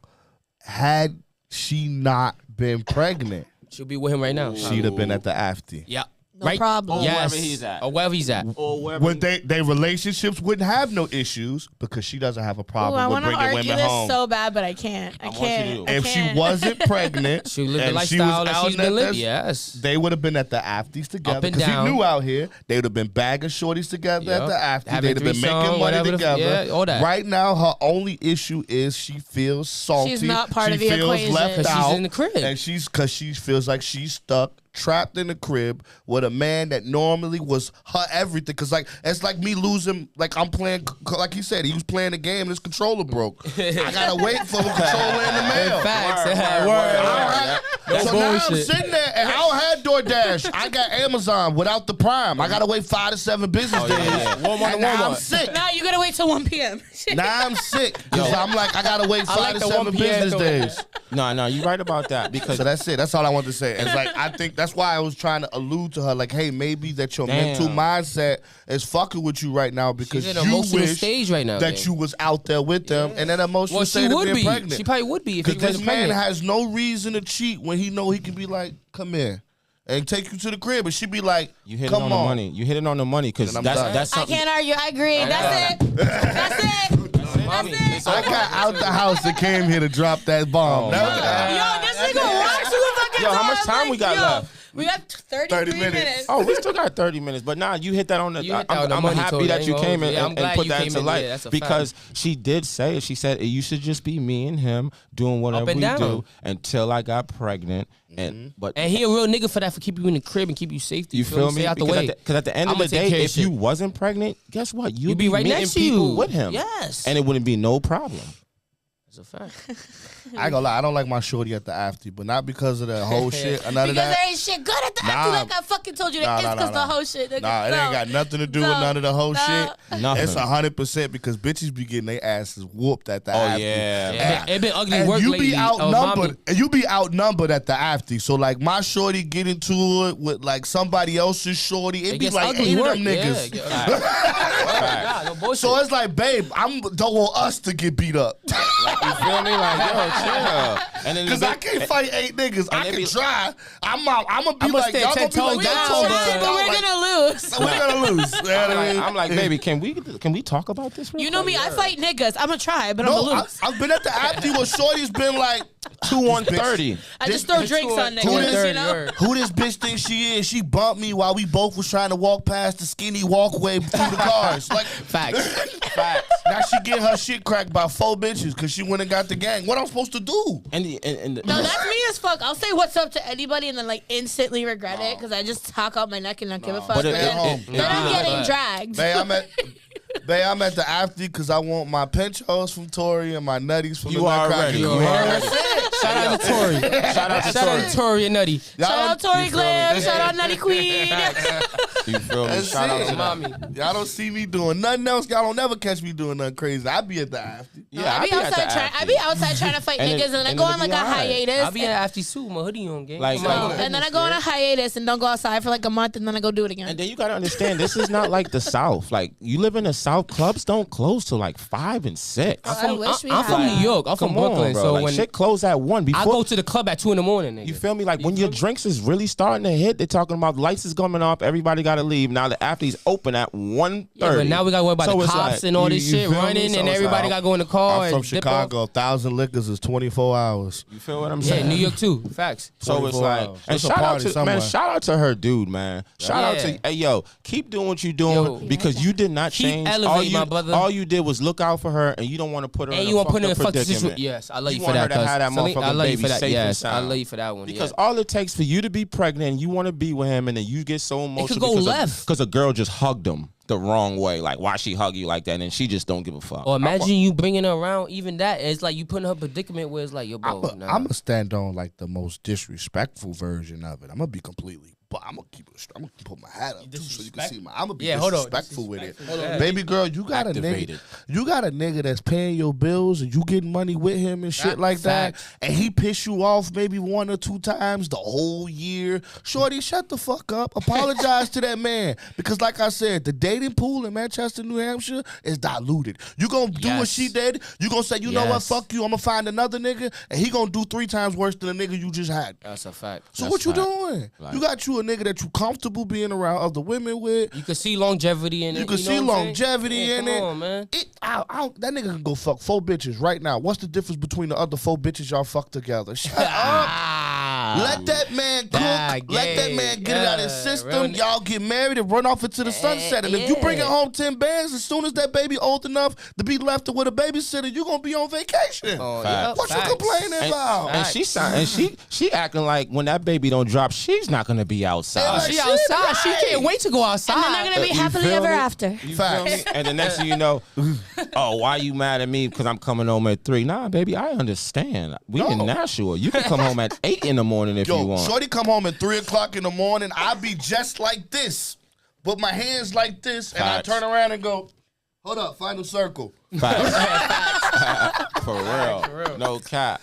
had she not been pregnant, she'll be with him right now. she'd have been at the after. Yeah. No problem. Or wherever he's at. Or wherever he's at. Or wherever. Would they relationships wouldn't have no issues because she doesn't have a Ooh, problem I with want to bringing argue women this home. so bad, but I can't. I want you can't. to. I If she can't. wasn't pregnant, She lived the and she lifestyle was that out she's there, been living. Yes. they would have been at the afties together Up and because he down. knew out here they would have been bagging shorties together at Yep. the after. Having They'd have been threesome, making money whatever the- together. yeah, all that. Right now, her only issue is she feels salty. She's not part she of the feels equation. left 'Cause she's out, in the crib. and because she feels like she's stuck, trapped in the crib with a man that normally was her everything. Because like it's like me losing. Like I'm playing. Like he said, he was playing the game and his controller broke. I gotta wait for the controller in the mail. Facts. So now I'm sitting there and I don't have DoorDash. I got Amazon without the Prime. I gotta wait 5 to 7 business days. Walmart And to now I'm Walmart. sick. Now you gotta wait till 1 p.m. Now I'm sick. Because I'm like, I gotta wait 5 like to the 7 1 p.m. business though. days. No, you're right about that because So that's it. That's all I wanted to say. It's like I think that's why I was trying to allude to her, like, hey, maybe that your mental mindset is fucking with you right now because She's in an you emotional wish stage right now. that you was out there with them and that emotional Well, she state of would being be. pregnant. She probably would be if he Because this wasn't man pregnant. has no reason to cheat when he know he can be like, come here. And take you to the crib, and she be like, you hit it come on the money. You hit it on the money because Then I'm that's done. that's I something. can't argue. I agree. That's it. That's it. That's it. I got out the house and came here to drop that bomb. Oh, That my was- Yo, this nigga walks through the fucking Yo, how door. much I'm time like, we got yo, left? We got 33 minutes. Oh, we still got 30 minutes, but nah, you hit that on the. You hit that on the I'm money, happy Torrey. that Ain't you gonna came hold in you. Yeah, I'm and glad put you that came into in. light Yeah, that's a because she did say it. She said it used to just be me and him doing whatever and we down. do until I got pregnant. And he a real nigga for that, for keep you in the crib and keep you safe. you feel me? Stay out the Because way. Because at the end of I'ma the take day, care of if shit. you wasn't pregnant, guess what? You'd be right meeting next to people you with him. Yes, And it wouldn't be no problem. that's a fact. I ain't gonna lie, I don't like my shorty at the after, but not because of the whole shit or none of Because that. there ain't shit good at the Nah. after, like I fucking told you. Nah, It's nah, because nah, the whole shit. Nigga. Nah, it No. ain't got nothing to do with No. none of the whole No. shit. Nothing. It's 100% because bitches be getting their asses whooped at the Oh after. yeah. It been ugly And work you lately. be outnumbered. And you be outnumbered at the after. So like my shorty get into it with like somebody else's shorty. It be gets like ugly 8 work. of them niggas. Nah, no bullshit. So it's like, babe, I don't want us to get beat up. You feel me? Like, yo, chill. And then Because I can't fight 8 niggas. I they can be- try. I'm gonna be I'ma like, stand y'all 10 gonna be like, toes y'all down, told me but We're gonna lose. we're gonna lose. You know what I mean? I'm like, baby, can we talk about this? Real You know quick? me, I fight niggas. I'm gonna try, but I'm No, gonna lose. I've been at the after where shorty's been like 2 on 30. I just throw drinks on Who niggas, this- you know? Who this bitch thinks she is? She bumped me while we both was trying to walk past the skinny walkway through the cars. Like, Facts. Facts. now she get her shit cracked by 4 bitches because she went and got the gang. What I'm supposed to do? And No, that's me as fuck. I'll say what's up to anybody and then like instantly regret it because I just talk out my neck and not give a fuck. But And it- then, it- then I'm Nah, getting but- dragged. Babe, I'm at the after because I want my pinchos from Torrey and my nutties from You the already. Nutcracker. You already. Shout out to Torrey. Shout out to Shout out Torrey. to Torrey and Nutty. Shout out Torrey you feel me? Glam. Shout out Nutty Queen. You feel me? That's Shout out it. to Mommy. Y'all don't see me doing nothing else. Y'all don't never catch me doing nothing crazy. I be at the after. Yeah, I be outside trying to fight And niggas, and then I and go it'll on like be a alright. hiatus. I'll be at after too. My hoodie on, gang. Like- Come on. like- And then I go on a hiatus and don't go outside for like a month, and then I go do it again. And then you gotta understand, this is not like the South. Like you live in the South, clubs don't close till like 5 and 6. I wish we I'm had from that. New York. I'm from Come on, Brooklyn. bro. So like, when shit close at 1 before I go to the club at 2 in the morning, nigga. you feel me? Like when your drinks is really starting to hit, they're talking about lights is coming off, everybody gotta leave. Now the after's open at 1:30. Yeah, but now we gotta worry about So the it's cops like, and all you- this you shit feel me? running, So and it's everybody like, gotta go in the car. I'm from and dip off. Chicago. 1,000 liquors is 24 hours. You feel what I'm Yeah, saying? New York too. Facts. So it's 24 like, hours. and It's a shout out party to somewhere. man, shout out to her dude, man. Shout out to, Yeah. hey yo, keep doing what you're doing Yo. because you did not Keep change. elevating, my brother. All you did was look out for her, and you don't want to put her. And in you a want to put her in a fucked up fucked situation. predicament. Yes, I love You you for want her that. to have that Celine, I motherfucking love you baby for that. safe and Yes, I sound. love you for that one. Because yeah. all it takes for you to be pregnant, and you want to be with him, and then you get so emotional go because left. because a girl just hugged him the wrong way. Like, why she hug you like that? And she just don't give a fuck. Or imagine you bringing her around. Even that, it's like you putting her in a predicament where it's like, yo, bro, I'm gonna stand on like the most disrespectful version of it. I'm gonna be completely But I'm gonna put my hat up too, so you can see my. I'm gonna be hold on. disrespectful with it. Baby girl, you got Activated. you got a nigga that's paying your bills and you getting money with him and shit like that, and he piss you off maybe 1 or 2 times the whole year. Shorty, shut the fuck up. Apologize to that man, because like I said, the dating pool in Manchester, New Hampshire is diluted. You gonna do what she did. You gonna say, you know what, fuck you, I'm gonna find another nigga, and he gonna do 3 times worse than the nigga you just had. That's a fact. So what you doing? Like, you got you a nigga that you comfortable being around other women with. You can see longevity in it. You can see longevity in it. Come on, man. That nigga can go fuck 4 bitches right now. What's the difference between the other 4 bitches y'all fuck together? Shut up. Let that man cook. Let that man get it out of his system. Y'all get married and run off into the sunset. And if you bring it home 10 bands, as soon as that baby old enough to be left with a babysitter, you gonna be on vacation. What you complaining about? And she acting like when that baby don't drop, she's not gonna be outside. She outside. She can't wait to go outside. And they're not gonna be happily ever after. You feel me? And the next thing you know, oh, why you mad at me because I'm coming home at 3? Nah, baby, I understand. We in Nashua. You can come home at 8 in the morning if you want. Shorty come home at 3 o'clock in the morning. I be just like this, but my hands like this, and I turn around and go, hold up, final circle. For real. No cap.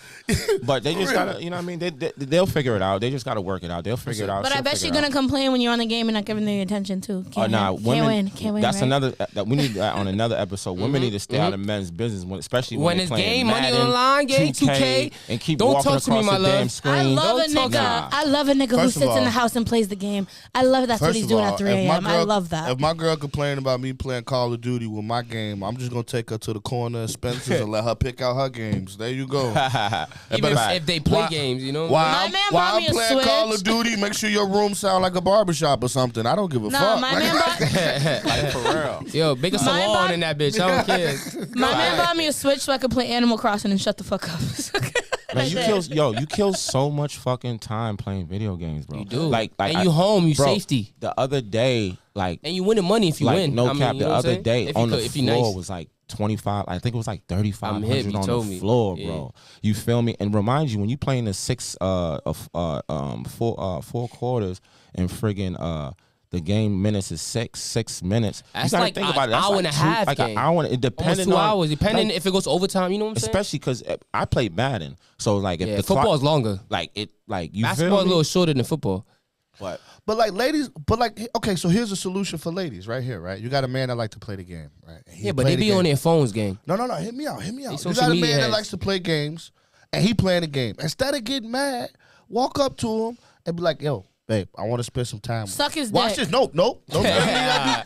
But they just gotta, you know what I mean? They'll figure it out. They just gotta work it out. They'll figure it out. But I bet she's gonna complain when you're on the game and not giving them the attention too. Can't win. That's right? another that we need on another episode. Women need to stay out of men's business, especially when it's game, money on the line, game 2K, and keep don't walking talk to me, across my the damn love. screen. I love a nigga who sits in the house and plays the game. I love that's what he's doing at 3 a.m. I love that. If my girl complaining about me playing Call of Duty with my game, I'm just gonna take her to the corner of Spencer's and let her pick out her games. There you go. Even if they play games, you know. While I'm playing Call of Duty, make sure your room sound like a barbershop or something. I don't give a fuck. My man like for real. Yo, big a salon in that bitch. I don't care. My man bought me a Switch so I could play Animal Crossing and shut the fuck up. Man, you kill so much fucking time playing video games, bro. You do. Like and you home, you safety. The other day, and you winning money if you win. No cap. The other day on the floor was like 25. I think it was like 3,500 on the floor, bro. You feel me? And remind you when you playing the 4 quarters and friggin' the game minutes is 6 minutes. That's you gotta like think about it. That's hour and a half. Like game. An hour. It depending on 2 hours, depending if it goes overtime. You know what I'm saying? Especially because I play Madden, so like if the football is longer. You basketball a little shorter than football. But ladies, okay, so here's a solution for ladies right here, right? You got a man that like to play the game, right? But they be on their phones game. No, hit me out. You got a man that likes to play games, and he playing the game. Instead of getting mad, walk up to him and be like, yo, babe, I want to spend some time. Suck his dick. Watch this. Nope. You ain't gotta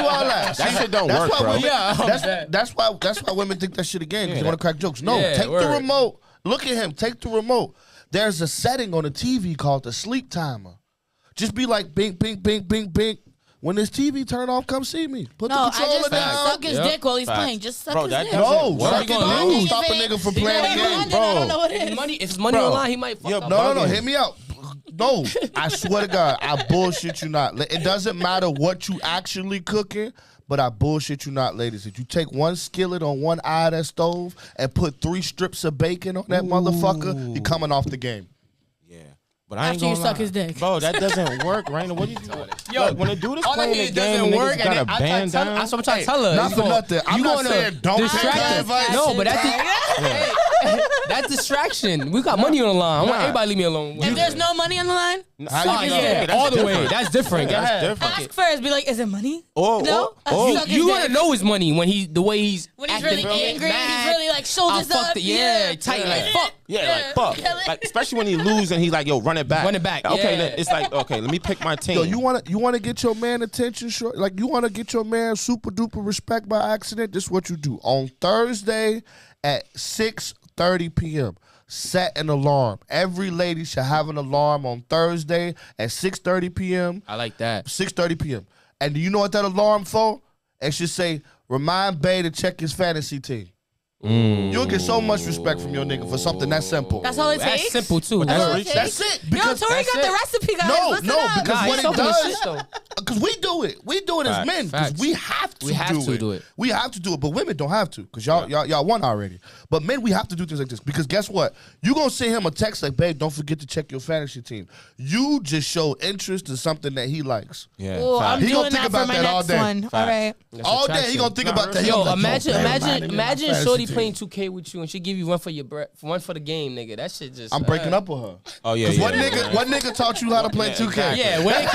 do all that. That shit don't work, bro. That's why women think that shit a game, because they want to crack jokes. No, take the remote. Look at him. Take the remote. There's a setting on the TV called the sleep timer. Just be like, bing, bing, bing, bing, bing. When this TV turn off, come see me. Put the controller down. Suck his dick while he's playing. Just suck his dick. No, suck it don't stop a nigga from playing the game, bro. I don't know what it is. If it's money online, he might fuck up. No, hit me out. No, I swear to God, I bullshit you not. It doesn't matter what you actually cooking, but I bullshit you not, ladies. If you take one skillet on one eye of that stove and put 3 strips of bacon on that motherfucker, you're coming off the game. But I ain't after you suck his dick. Bro, that doesn't work, Rainah. What do you do? Yo, when a dude is playing the game, work, got a band down. That's what I'm trying to tell her. Not for nothing. I'm not saying don't distract her. No, but that's distraction. We got money on the line. I want everybody to leave me alone. If there's no money on the line, all the way. That's different. That's different. Ask first. Be like, is it money? You want to know his money when he's really angry. He's really like shoulders up. Tight like fuck. Yeah, like fuck. Like especially when he lose and he's like, yo, run it back. Okay, then it's like, okay, let me pick my team. Yo, you wanna get your man attention, short? Like you wanna get your man super duper respect by accident? This is what you do on Thursday at 6:30 p.m. Set an alarm. Every lady should have an alarm on Thursday at 6:30 p.m. I like that. 6:30 p.m. And do you know what that alarm for? It should say, remind Bay to check his fantasy team. You'll get so much respect from your nigga for something that simple. That's all it takes? That's simple, too. That's it. Yo, Torrey got the recipe, guys. No, because what it does, because we do it as Facts, men, because we have to do it. We have to do it, but women don't have to, because y'all won already. But men, we have to do things like this, because guess what? You gonna send him a text like, babe, don't forget to check your fantasy team. You just show interest in something that he likes. Yeah, I'm he doing gonna think that about for my that all next day. one. All right. All day he gonna think about that. Yo, imagine Shorty playing 2K with you and she give you one for the game, nigga. That shit just. I'm breaking up with her. Oh yeah. Because what nigga taught you how to play 2K? Yeah, where'd you learn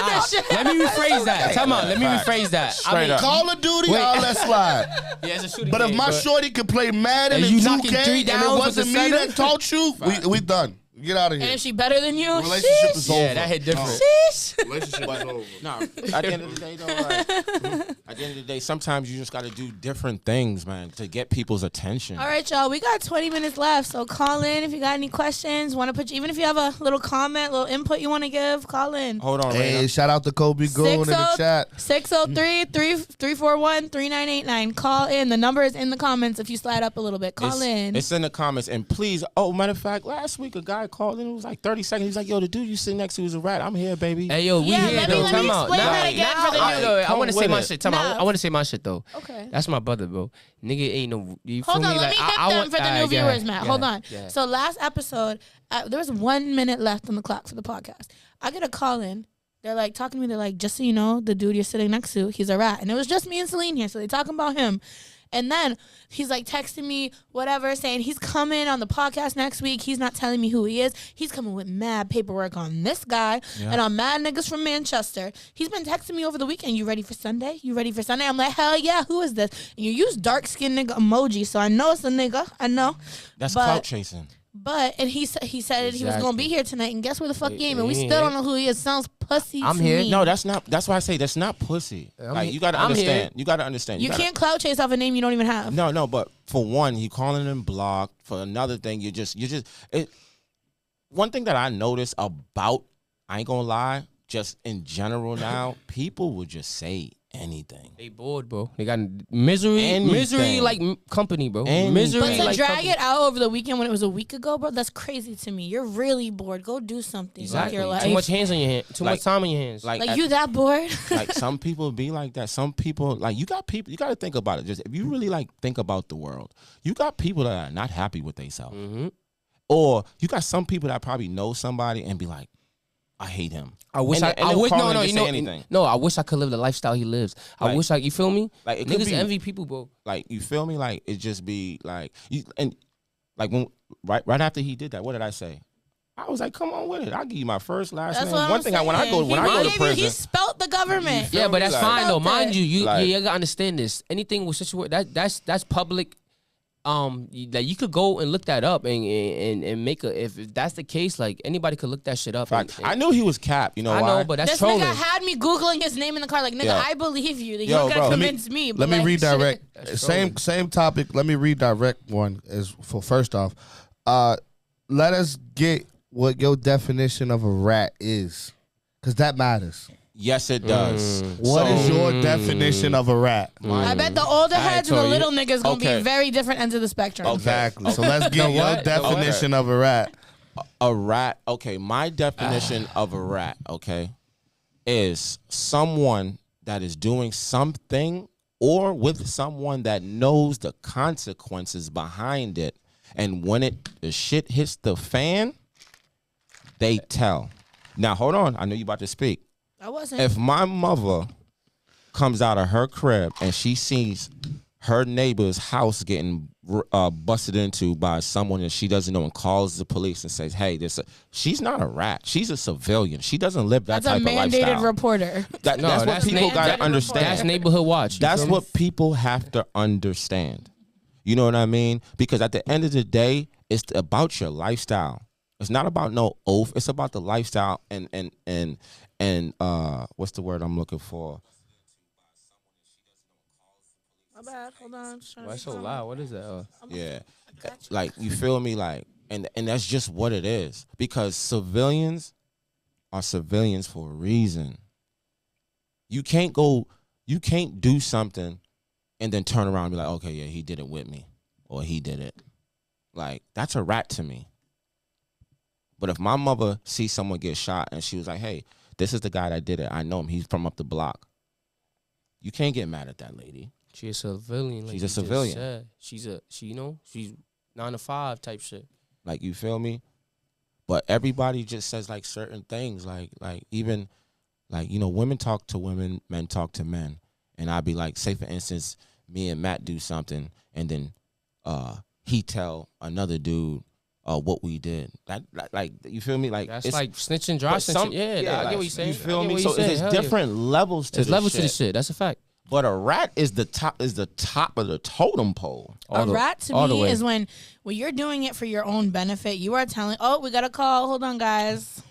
that shit? Let me rephrase that. Time out. Let me rephrase that. Straight up. Call of Duty, I'll let slide. Yeah, it's a shooting But game, if my shorty could play Madden and you 2K knocking 3 and downs it with wasn't the me center? that taught you, we done. Get out of here. And if she better than you, Relationship is over. Yeah, that hit different. Sheesh. Relationship is over. No, at the end of the day, though, like, at the end of the day, sometimes you just got to do different things, man, to get people's attention. All right, y'all. We got 20 minutes left, so call in if you got any questions. Want to put even if you have a little comment, little input you want to give, call in. Hold on, Hey, Rainah. shout out to Kobe Goon in the chat. 603-341-3989. Call in. The number is in the comments if you slide up a little bit. Call in. It's in the comments. And please, matter of fact, last week a guy called in. It was like 30 seconds. He was like, yo, the dude you sitting next to is a rat. I'm here, baby. Hey, yo, we here, let though. me Time out. explain that again for the new. I want to say my shit. Time out. No. I want to say my shit, though. Okay. That's my brother, bro. Nigga ain't no. You Hold feel on, me? let me Like, hit I them want, for the new yeah, viewers, Matt. yeah, Hold on. yeah. So last episode, there was 1 minute left on the clock for the podcast. I get a call in. They're like talking to me. They're like, just so you know, the dude you're sitting next to, he's a rat. And it was just me and Celine here, so they talking about him. And then he's like texting me, whatever, saying he's coming on the podcast next week. He's not telling me who he is. He's coming with mad paperwork on this guy and on mad niggas from Manchester. He's been texting me over the weekend. You ready for Sunday? You ready for Sunday? I'm like, hell yeah, who is this? And you use dark skin nigga emoji, so I know it's a nigga. I know. That's clout chasing. And he said he was gonna be here tonight, and guess where the fuck he came? And we he still don't know who he is. Sounds pussy. I'm to here. me. No, that's not. That's why I say that's not pussy. Like you gotta understand. You gotta understand. You can't clout chase off a name you don't even have. No. But for one, you calling him blocked. For another thing, one thing that I noticed about, I ain't gonna lie, just in general now, people would just say anything. They bored, bro. They got misery like company, bro. Misery But to like drag company. it out over the weekend when it was a week ago, bro, that's crazy to me. You're really bored. Go do something Exactly. with your life. Too much hands on your hands. Too much time on your hands. Like you that bored? Like some people be like that. Some people, like you got to think about it. Just if you really like think about the world, you got people that are not happy with themselves. Mm-hmm. Or you got some people that probably know somebody and be like, I hate him. I wish I wish anything. No, I wish I could live the lifestyle he lives. I wish you feel me? Like it could Niggas be, envy people, bro. Like you feel me? Like it just be like when right after he did that, what did I say? I was like, come on with it. I'll give you my first, last name. One thing when I go to prison, he spelt the government. Yeah, but that's fine though. Mind you, you gotta understand this. Anything with situation that's public. Like you could go and look that up and make if that's the case, like anybody could look that shit up. I knew he was capped. You know why? I know, but that's this trolling. nigga had me googling his name in the car. Like nigga, I believe you. You Yo, don't gotta convince me. Let me redirect. Shit. Same topic. Let me redirect one. First off, let us get what your definition of a rat is, because that matters. Yes, it does. What is your definition of a rat? I bet the older heads and the little niggas gonna be very different ends of the spectrum. Exactly. So let's get your definition of a rat. A rat. Okay, my definition of a rat. Okay, is someone that is doing something or with someone that knows the consequences behind it, and when the shit hits the fan, they tell. Now hold on. I know you about to speak. I wasn't. If my mother comes out of her crib and she sees her neighbor's house getting busted into by someone that she doesn't know and calls the police and says, hey, she's not a rat. She's a civilian. She doesn't live that type of lifestyle. That's a mandated reporter. That's what people got to understand. That's neighborhood watch. That's what people have to understand. You know what I mean? Because at the end of the day, it's about your lifestyle. It's not about no oath. It's about the lifestyle and what's the word I'm looking for? My bad. Hold on. Why so loud? What is that? Yeah, like you feel me? Like, and that's just what it is. Because civilians are civilians for a reason. You can't do something and then turn around and be like, okay, yeah, he did it with me, or he did it. Like, that's a rat to me. But if my mother sees someone get shot and she was like, hey, this is the guy that did it. I know him. He's from up the block. You can't get mad at that lady. She's a civilian. Like she's a civilian. She's 9 to 5 type shit. Like, you feel me? But everybody just says like certain things, like even like, you know, women talk to women, men talk to men, and I'd be like, say for instance, me and Matt do something, and then he tell another dude what we did. That like, you feel me? Like, that's like snitching, dry snitching. Yeah, I get what you're saying. You feel me? So there's different levels to this. There's levels to this shit. That's a fact. But a rat is the top of the totem pole. A rat to me is when you're doing it for your own benefit. You are telling, oh, we got a call. Hold on, guys.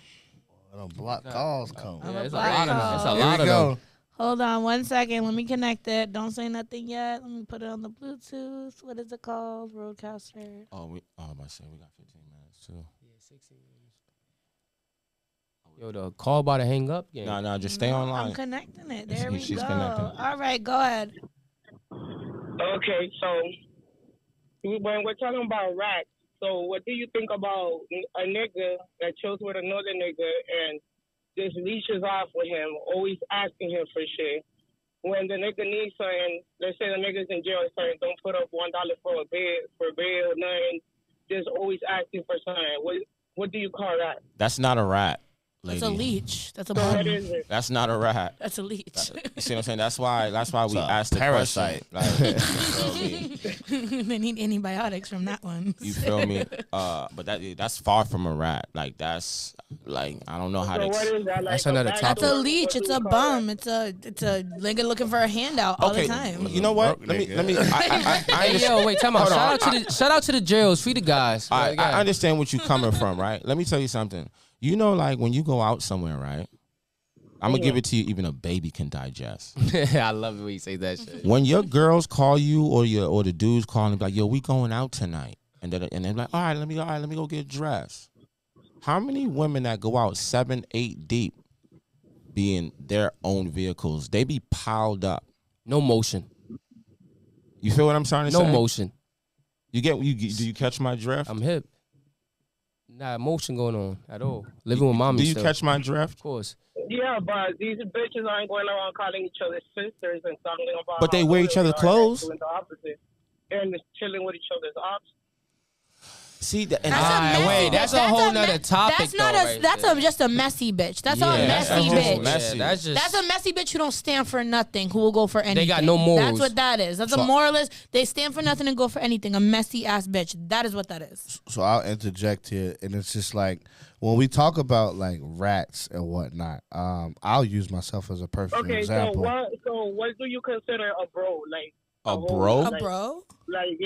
Block calls come. Yeah, it's a lot of them. It's a lot of them. Hold on 1 second. Let me connect it. Don't say nothing yet. Let me put it on the Bluetooth. What is it called? Roadcaster. I'm about to say we got 15 minutes too. Yeah, 16 minutes. Yo, the call about to hang up. Yeah. No, just stay online. I'm connecting it. There we She's go. connecting. All right, go ahead. Okay, so when we're talking about rats, so what do you think about a nigga that chills with another nigga and just leashes off with him, always asking him for shit? When the nigga needs something, let's say the nigga's in jail or something, don't put up $1 for bail, nothing, just always asking for something. What do you call that? That's not a rat. Lady. That's a leech. That's a bum. That's not a rat. That's a leech. You see what I'm saying? That's why we asked the parasite. Question. Like, they need antibiotics from that one. You feel me? But that's far from a rat. Like, that's like, I don't know how to. What is that? Like, that's another topic. That's a leech. It's a bum. It's a nigga looking for a handout all the time. You know what? Let me. Hey, yo, wait, time out. Shout out to the jails. Free the guys. I understand what you coming from, right? Let me tell you something. You know, like when you go out somewhere, right? I'm gonna give it to you. Even a baby can digest. I love it when you say that shit. When your girls call you, or the dudes call and be like, "Yo, we going out tonight," and they're like, "All right, let me go get dressed." How many women that go out 7, 8 deep, be in their own vehicles? They be piled up. No motion. You feel what I'm trying to say? No motion. Do you catch my drift? I'm hip. Not motion going on at all. Living with mommy. Do you catch my drift? Of course. Yeah, but these bitches aren't going around calling each other sisters and talking about. But they wear each other's clothes. Doing the opposite and chilling with each other's ops. See, that's that's a whole nother topic. That's not just a messy bitch. That's a messy bitch. That's a messy bitch who don't stand for nothing, who will go for anything. They got no morals. That's what that is. That's a moralist. They stand for nothing and go for anything. A messy ass bitch. That is what that is. So I'll interject here, and it's just like when we talk about like rats and whatnot. I'll use myself as a perfect example. So what do you consider a bro? Like a bro? A bro? Like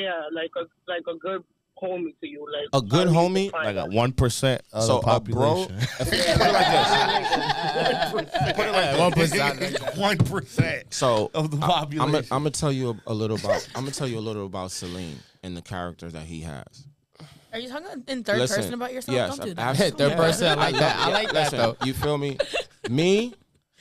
a good homie to you, like a good homie, like a 1% of the population. Put it like this. 1% So of the population. I'm gonna tell you a little about Celine and the character that he has. Are you talking in third person about yourself? Yes, don't do that. Third person, I like that. I like that though. You feel me? Me,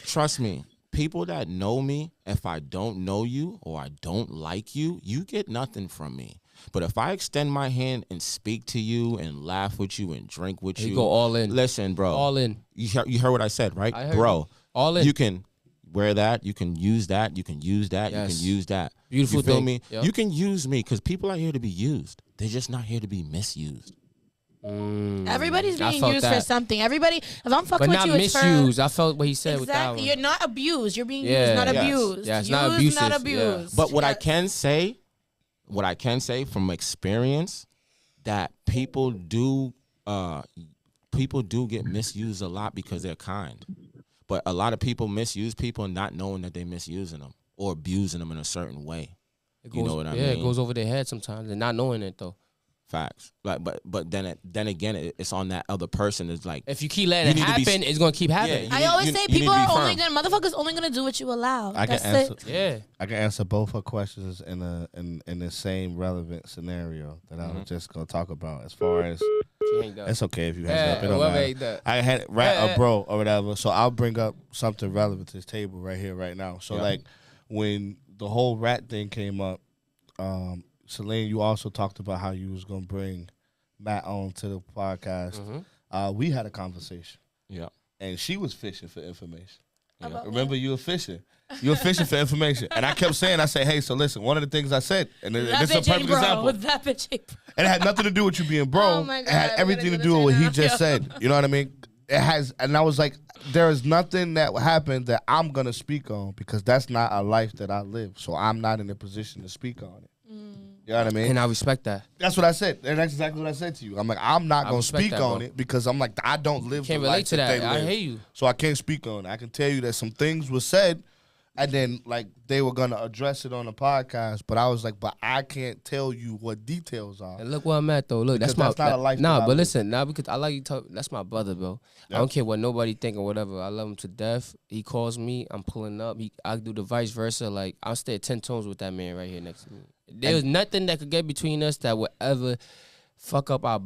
trust me. People that know me, if I don't know you or I don't like you, you get nothing from me. But if I extend my hand and speak to you and laugh with you and drink with you, go all in. Listen, bro. All in. You heard what I said, right? I heard bro. You. All in. You can wear that. You can use that. You can use that. Yes. You can use that. Beautiful you feel thing. me? Yep. You can use me because people are here to be used. They're just not here to be misused. Everybody's being used for something. Everybody, if I'm fucking but with not you, it's misused. for, I felt what he said exactly. with that one. You're not abused. You're being used, not abused. Yeah, it's used, not abusive. not abused. But what I can say from experience, that people do get misused a lot because they're kind. But a lot of people misuse people not knowing that they're misusing them or abusing them in a certain way. You know what I mean? Yeah, it goes over their head sometimes and not knowing it though. Facts. Like, but then again, it's on that other person. It's like if you keep letting it happen, it's gonna keep happening. I always say people are motherfuckers only gonna do what you allow. I can answer. Yeah, I can answer both her questions in the same relevant scenario that I was just gonna talk about. As far as it's okay if you hang up. It don't matter. I had a bro or whatever. So I'll bring up something relevant to this table right here, right now. So like when the whole rat thing came up, Celine, you also talked about how you was gonna bring Matt on to the podcast. We had a conversation. Yeah. And she was fishing for information. About Remember, you were fishing. You were fishing for information. And I kept saying, I said, hey, so listen, one of the things I said, and this is a perfect example. With that bitch ain't bro. And it had nothing to do with you being bro. Oh my God, it had everything to do with what he just said. You know what I mean? It has, and I was like, there is nothing that happened that I'm going to speak on because that's not a life that I live. So I'm not in a position to speak on it. You know what I mean? And I respect that. That's what I said. And that's exactly what I said to you. I'm like, I'm not going to speak on it because I'm like, I don't live Can't the relate life to that. that. I hear you. So I can't speak on it. I can tell you that some things were said and then like they were going to address it on the podcast. But I was like, but I can't tell you what details are. And look where I'm at though. Look, that's not a life. Nah, that but listen, because I like you talk. That's my brother, bro. Yep. I don't care what nobody think or whatever. I love him to death. He calls me, I'm pulling up. I do the vice versa. Like I'll stay at 10 tones with that man right here next to me. There's nothing that could get between us that would ever fuck up our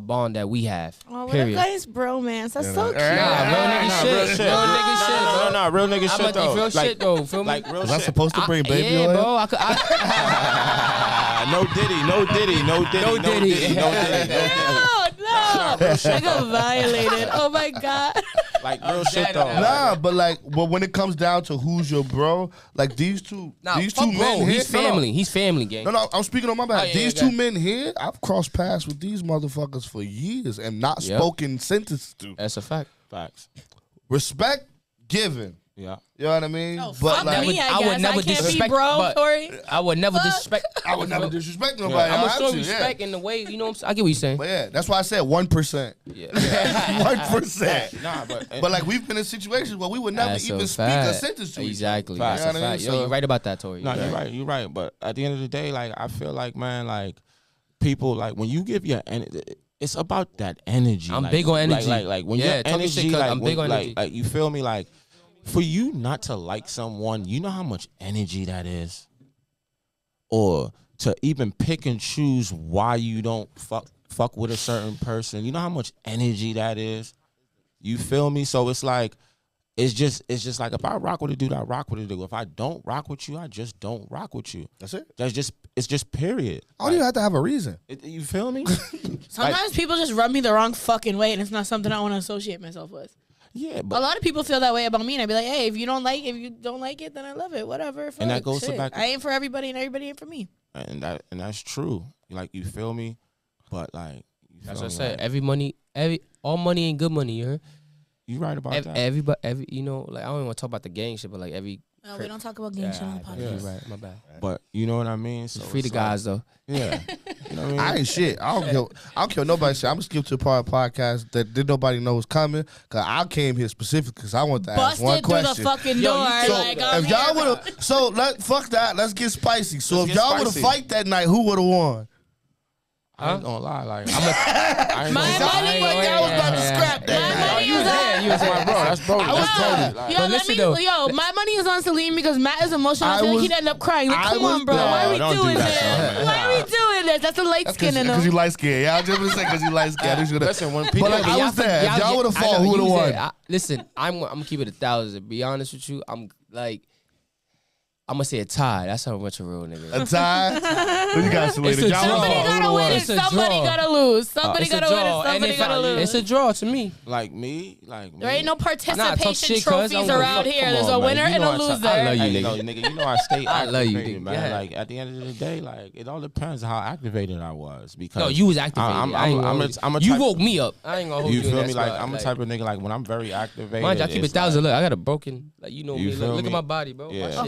bond that we have. Oh, period. what a nice bromance. That's so cute. Nah, real nigga shit. Real nigga shit, bro. No, real nigga shit though. Real shit though. Feel me? Like real Was shit. I supposed to bring baby yeah, oil? bro. No Diddy. No Diddy. No. I got violated. Oh my God. Like real shit though. Nah, but when it comes down to who's your bro, like these two men here. He's family. He's family, gang. No, I'm speaking on my behalf. Oh, yeah, these okay. two men here, I've crossed paths with these motherfuckers for years and not spoken sentences to. That's a fact. Facts. Respect given. Yeah. You know what I mean? Oh, but fuck like, me, I would never can't disrespect, be bro, but Torrey. I would never disrespect. I would never disrespect nobody. I'm gonna I show have to, respect in the way, you know what I'm saying? I get what you're saying. But yeah, that's why I said 1%. Yeah. 1%. Nah, But like we've been in situations where we would never That's even a speak a fact. sentence to Exactly. each other. That's You a know what I mean? fact. Yo, you're right about that, Torrey. No, you're right. But at the end of the day, like I feel like, man, like people, like when you give your energy, it's about that energy. I'm like, big on energy. Like when Yeah, your talk your shit, energy, 'cause like I'm big on energy. like you feel me, like for you not to like someone, you know how much energy that is, or to even pick and choose why you don't fuck with a certain person. You know how much energy that is. You feel me? So it's like. It's just like if I rock with a dude, I rock with a dude. If I don't rock with you, I just don't rock with you. That's it. It's just period. I don't even have to have a reason. You feel me? Sometimes people just rub me the wrong fucking way, and it's not something I want to associate myself with. Yeah, A but lot of people feel that way about me, and I'd be like, hey, if you don't like it, then I love it. Whatever. And that fuck, goes to shit. back- I ain't for everybody, and everybody ain't for me. and that's true. Like you feel me? But like you feel That's what I me? said. Like, All money ain't good money, you heard? you right about that. Everybody, you know, like I don't even want to talk about the gang shit, but like every. No, we don't talk about gang shit on the podcast. You're right. My bad. But you know what I mean? So Free the it's like- guys though. Yeah. You know what I mean? I ain't shit. I don't care what nobody say. I'm gonna skip to a part of the podcast that did nobody know was coming. Cause I came here specifically because I want to ask one Busted through question. the fucking Yo, door. you Like, think- I'm If y'all here. would have, fuck that. Let's get spicy. So Let's if get y'all would have spicy. fight that night, who would have won? I ain't gonna lie, like I ain't My gonna lie. money Like I was about to scrap that. My money is on. You was My bro, that's bro. That's Tony. Like, Yo, But listen though. my money is on Celine because Matt is emotional. I I feel like was- he'd end up crying. Like, I come was on, bro. there. Why are we Don't do doing that, this? son. Why are we doing this? That's the light skin in Because you him. light skinned. Yeah, I was just gonna say because you light skinned. listen, when people But like, I was there. If y'all would have fought, who would have won? Listen, I'm gonna keep it 1,000. Be honest with you, I'm gonna say a tie. That's how much a real nigga. A tie? What you got, Celine? It's a If y'all draw. Somebody would have gotta won, win and It's a somebody draw. gotta lose. Somebody It's a gotta win draw. and somebody gotta lose. It's a draw to me. like me. There ain't no Nah, talk participation shit, cuz. trophies I'm around gonna- here. come There's on, a man. winner You and know a I loser. I love you, Hey, nigga. you know I stay I love you, activated, nigga. man. Yeah. Like at the end of the day, like it all depends on how activated I was. Because No, you was activated. I'm a You type- woke me up. I ain't gonna hold you. You in feel that me? Like spot. I'm a type of nigga. Like when I'm very activated. Mind you, I keep it it's 1,000. like- Look, I got a broken. Like you know You me. feel Look me? at my body, bro. Yeah.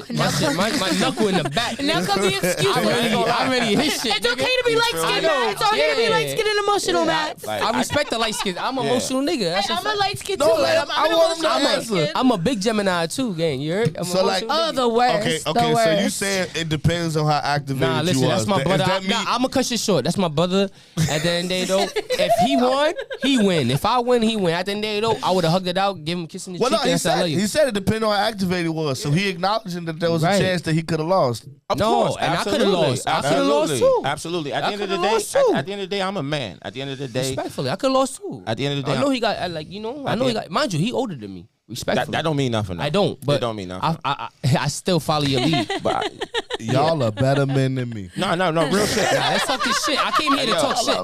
My knuckle in the back. Now comes the excuse. I'm ready to hit shit. It's okay to be light feel skinned, me? Matt. It's okay to be Yeah. light skinned and emotional, Matt. Like, I respect the light skin. I'm an Yeah. emotional nigga. That's Hey, a I'm a fact. light skinned too. No, Like, like, I'm I want him to emotional answer. light-skinned. I'm a big Gemini too, gang. You heard? I'm So, like- Oh, the worst. Okay, The so you worst. saying it depends on how activated Nah, you listen, was. that's my Does brother. that mean- I'm gonna cut shit short. That's my brother. At the end of the day, though, if he won, he win. If I win, he win. At the end of the day, though, I would have hugged it out, give him a kiss in the Well, cheek, no, and I said, I love you. he said it depended on how activated it was. So he acknowledging that there was Right. a chance that he could have lost. Of No, course, and I coulda absolutely, lost. I coulda lost too. Absolutely. At I the end of the coulda day, lost too. at the end of the day, I'm a man. At the end of the day, Respectfully, I could have lost too. at the end of the day, I know he got like you know. I know he got. Mind you, he older than me. Respectfully. That don't mean nothing. Though. I don't. But it don't mean nothing. I still follow your lead. But y'all are better men than me. No, real shit. Nah, let's talk this shit. I came here to talk shit.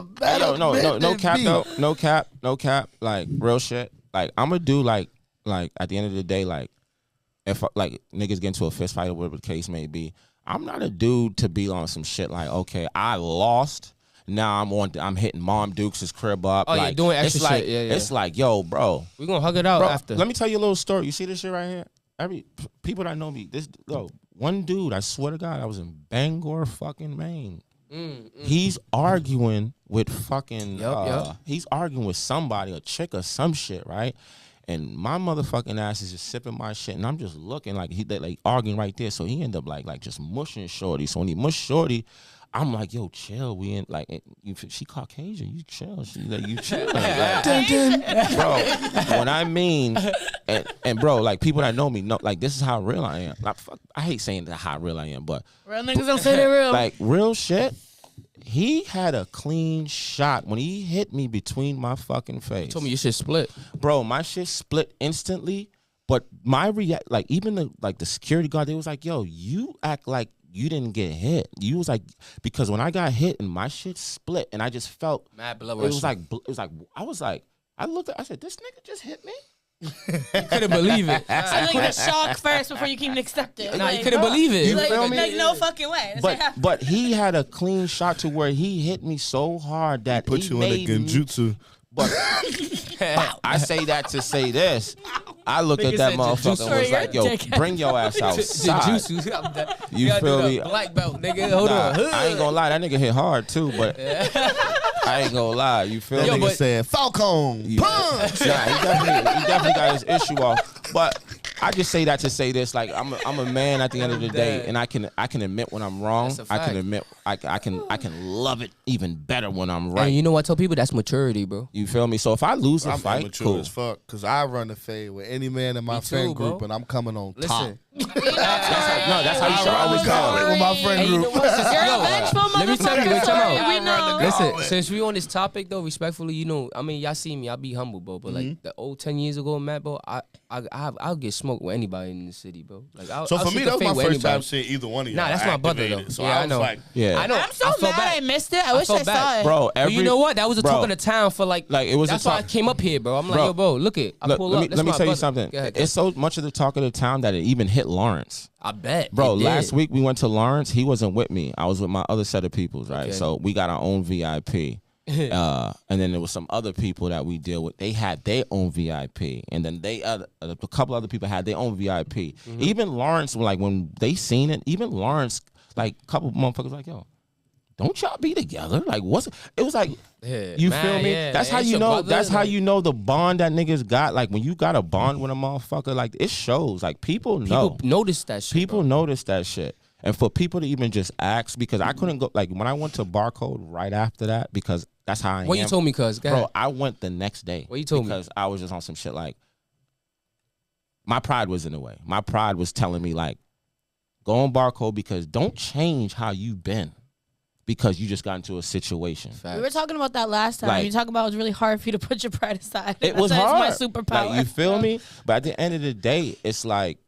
No cap though. No cap. Like real shit. Like I'm gonna do like at the end of the day, like if like niggas get into a fist fight or whatever the case may be, I'm not a dude to be on some shit like, okay, I lost. Now I'm hitting Mom Dukes' crib up. Oh, like, you're doing extra shit. Yeah. It's like, yo, bro. We're gonna hug it out after. Let me tell you a little story. You see this shit right here? People that know me, one dude, I swear to God, I was in Bangor, fucking Maine. He's arguing with fucking he's arguing with somebody, a chick or some shit, right? And my motherfucking ass is just sipping my shit, and I'm just looking like they like arguing right there. So he ended up like just mushing Shorty. So when he mushed Shorty, I'm like, yo, chill. We in like, she Caucasian. You chill. She like, you chill. Like, bro, when I mean, and bro, like people that know me know, like this is how real I am. Like, fuck, I hate saying that how real I am, but real niggas don't say they're real. Like real shit. He had a clean shot when he hit me between my fucking face. You told me your shit split, bro. My shit split instantly. But my like even the security guard, they was like, yo, you act like you didn't get hit. You was like, because when I got hit and my shit split and I just felt mad blood. It was like I looked at, I said, this nigga just hit me. You couldn't believe it. I like the shock first before you can accept it. Nah, like, you couldn't believe it. You feel me? Like no fucking way. But he had a clean shot to where he hit me so hard that he put you in a genjutsu. But I say that to say this. I looked at that motherfucker and was like, yo, bring your ass outside. You feel me? Black belt, nigga. Hold on. I ain't gonna lie, that nigga hit hard too, but I ain't gonna lie. You feel me? Nigga said, Falcon, punch! Nah, he definitely got his issue off. But I just say that to say this, like I'm a man at the end of the day, and I can admit when I'm wrong. I can admit I can love it even better when I'm right. And you know what I tell people? That's maturity, bro. You feel me? So if I lose a fight, mature cool. as fuck, because I run the fade with any man in my friend group, and I'm coming on top. That's how you should always go with my friend group. Let me tell you, we know. Listen, since we on this topic though, respectfully, you know, I mean, y'all see me, I be humble, bro. But like the old 10 years ago, Matt, bro, I'll get smoked with anybody in the city, bro. Like, so for me, that was my first time seeing either one of you. Nah, that's my brother though. So yeah, I know. Like, I know. I'm so mad I missed it. I wish I saw it, bro. You know what? That was a talk of the town for like it was. That's why I came up here, bro. I'm like, yo, bro, look it. I pull up. Let me tell you something. It's so much of the talk of the town that it even hit Lawrence. I bet. Bro, last week we went to Lawrence. He wasn't with me. I was with my other set of peoples, right? Okay. So we got our own VIP. And then there was some other people that we deal with. They had their own VIP. And then a couple other people had their own VIP. Mm-hmm. Even Lawrence, like when they seen it, even Lawrence, like a couple motherfuckers like, yo, don't y'all be together? Like, it was like, you feel me? Yeah, that's how you know. That's how you know the bond that niggas got. Like when you got a bond with a motherfucker, like it shows. Like people know. People notice that shit. People notice that shit. And for people to even just ask, because I couldn't go. Like when I went to Barcode right after that, because that's how I am. What you told me, cuz? Bro, I went the next day. What you told me? Because I was just on some shit like. My pride was in the way. My pride was telling me like, go on Barcode because don't change how you've been. Because you just got into a situation. We were talking about that last time. Like, you talking about it was really hard for you to put your pride aside. It was hard. It's my superpower. Like, you feel me? But at the end of the day, it's like,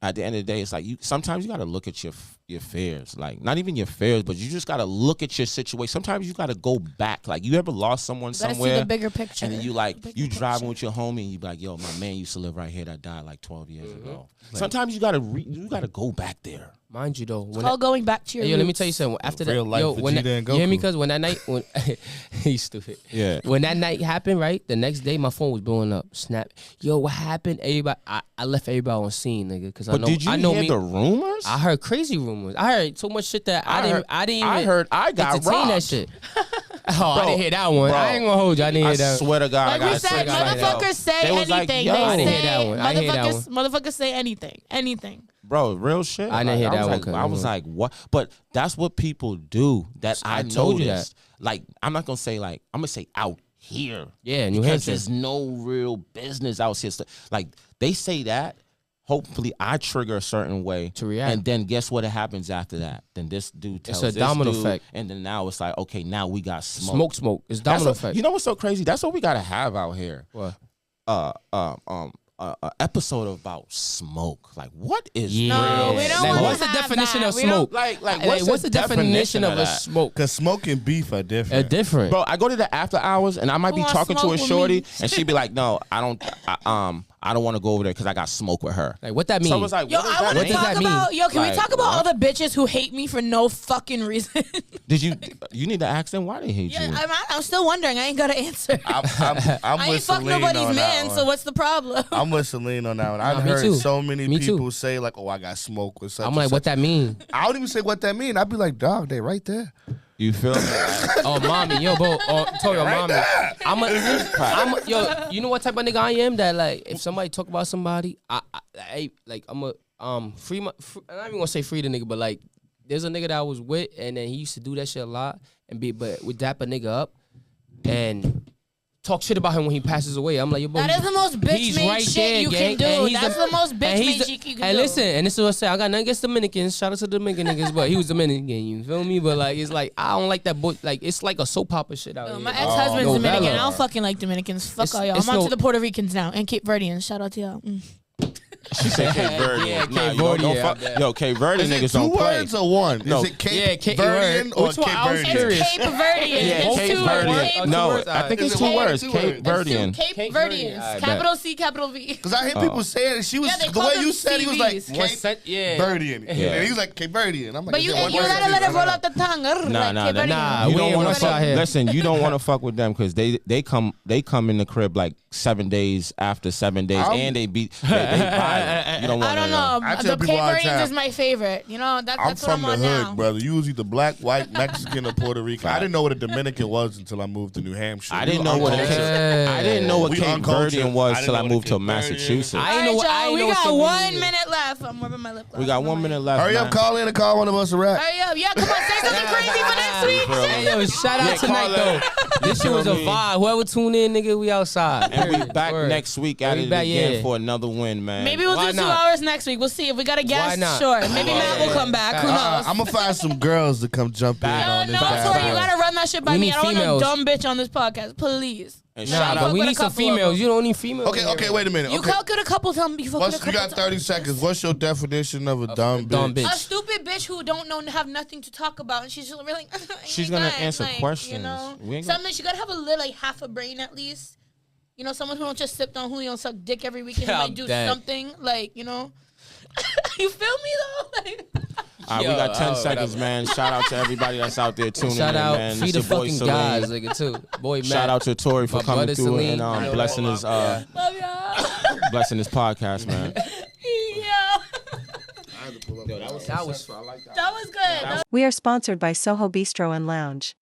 at the end of the day, it's like sometimes you got to look at your fears. Like, not even your fears, but you just got to look at your situation. Sometimes you got to go back. Like, you ever lost someone somewhere? See the bigger picture. And then you driving with your homie and you be like, yo, my man used to live right here that died like 12 years ago. Like, sometimes you got to go back there. Mind you though, it's all going back to your roots. Let me tell you something. After that, you hear me? Because when that night, he's stupid. Yeah. When that night happened, right? The next day, my phone was blowing up. Snap. Yo, what happened? Everybody, I left everybody on scene, nigga. Because I know. Did you hear the rumors? I heard crazy rumors. I heard so much shit that I didn't even. I heard I got robbed. That shit. I didn't hear that one. Bro, I ain't gonna hold you. I didn't hear that. I swear to God, like we said, motherfuckers say anything. Like, they I didn't hear that one. Motherfuckers say anything. Bro, real shit. I didn't hear that one. I was like, what? But that's what people do. That I told you that. Like, I'm not gonna say like I'm gonna say out here. Yeah, New Hampshire. Hampshire. There's no real business out here. Like they say that. Hopefully, I trigger a certain way to react, and then guess what happens after that? Then this dude tells it's a domino effect, and then now it's like, okay, now we got smoke. It's domino effect. You know what's so crazy? That's what we gotta have out here. What? episode about smoke. Like, what is real? No, we don't want what's the definition of smoke? Like what's the definition of a smoke? Because smoke and beef are different. They're different. Bro, I go to the after hours and I might be talking to a shorty and she'd be like, no, I don't want to go over there because I got smoke with her. Like, what that mean? So I was like, yo, I want to talk about. Yo, can we talk about all the bitches who hate me for no fucking reason? Did you need to ask them why they hate you? I'm still wondering. I ain't got an answer. I'm I ain't fuck nobody's man, so what's the problem? I'm with Celine on that one. I've heard so many people say like, "Oh, I got smoke with such." I'm like, what that mean? I don't even say what that mean. I'd be like, "Dog, they right there." You feel me? Oh, mommy, yo, bro, Torrey, mommy. Yo, you know what type of nigga I am? That like, if somebody talk about somebody, I'm free. I'm not even gonna say free the nigga, but like, there's a nigga that I was with, and then he used to do that shit a lot, but would dap a nigga up, and talk shit about him when he passes away. I'm like, yo, bro, that is the most bitch made shit you can do. That's the most bitch made shit you can do. And listen, and this is what I say. I got nothing against Dominicans. Shout out to Dominican niggas, but he was Dominican. You feel me? But like, it's like I don't like that. Like, it's like a soap opera shit out here. My ex-husband's Dominican. I don't fucking like Dominicans. Fuck all y'all. I'm on to the Puerto Ricans now and Cape Verdeans. Shout out to y'all. She said Cape Verde. Yeah, Cape Verde. Yo, Cape Verde niggas don't play. Is it 2 words or 1? No. Is it Cape Verdean or Cape Verdean? It's Cape Verdean. Yeah, Cape Verdean. No, I think it's 2 words. Cape Verdean. Cape Verdeans. Capital C, capital V. Because I hear people say it. She was the way you said. He was like Cape Verdean, and he was like Cape Verdean. I'm like, but you gotta let it roll out the tongue. Nah. You don't want to fuck. Listen, you don't want to fuck with them because they come in the crib like 7 days after 7 days, and they violent. You don't want. I don't know. The Cape Verdeans is my favorite. You know, that's what I'm on now. I'm from the hood, brother. You was either black, white, Mexican, or Puerto Rican. I didn't know what a Dominican was until I moved to New Hampshire. I didn't know what Cape Verdean was till I moved to Massachusetts. I know. We got 1 minute left. I'm rubbing my lip gloss. We got 1 minute left. Hurry up, call in and call one of us a rap. Hurry up, yeah, come on, say something crazy for next week. Hey, yo, shout out tonight though. This shit was a vibe. Whoever tune in, nigga, we outside. And we back next week at it again for another win, man. Maybe we'll do 2 hours next week. We'll see if we got a guest. Sure, maybe Matt will come back. Who knows? I'm gonna find some girls to come jump in on this. No, Torrey, you gotta run that shit by me. I don't want no dumb bitch on this podcast, please. But we need some females. You don't need females. Okay, wait a minute. You fuck with a couple. Tell me you fuck with a couple. You got 30 seconds. What's your definition of a dumb bitch? A stupid bitch who have nothing to talk about, and she's just really. She's gonna answer questions. You know, something she gotta have a little half a brain at least. You know, someone who don't just sip on Julio and suck dick every weekend. Who might do something like, you know. You feel me though? All right, we got 10 seconds, man. Shout out to everybody that's out there tuning in, man. Shout out, free the fucking guys, nigga, too. Boy, Matt. Shout out to Torrey for coming through Celine, and blessing his blessing his podcast, man. That was good. We are sponsored by Soho Bistro and Lounge.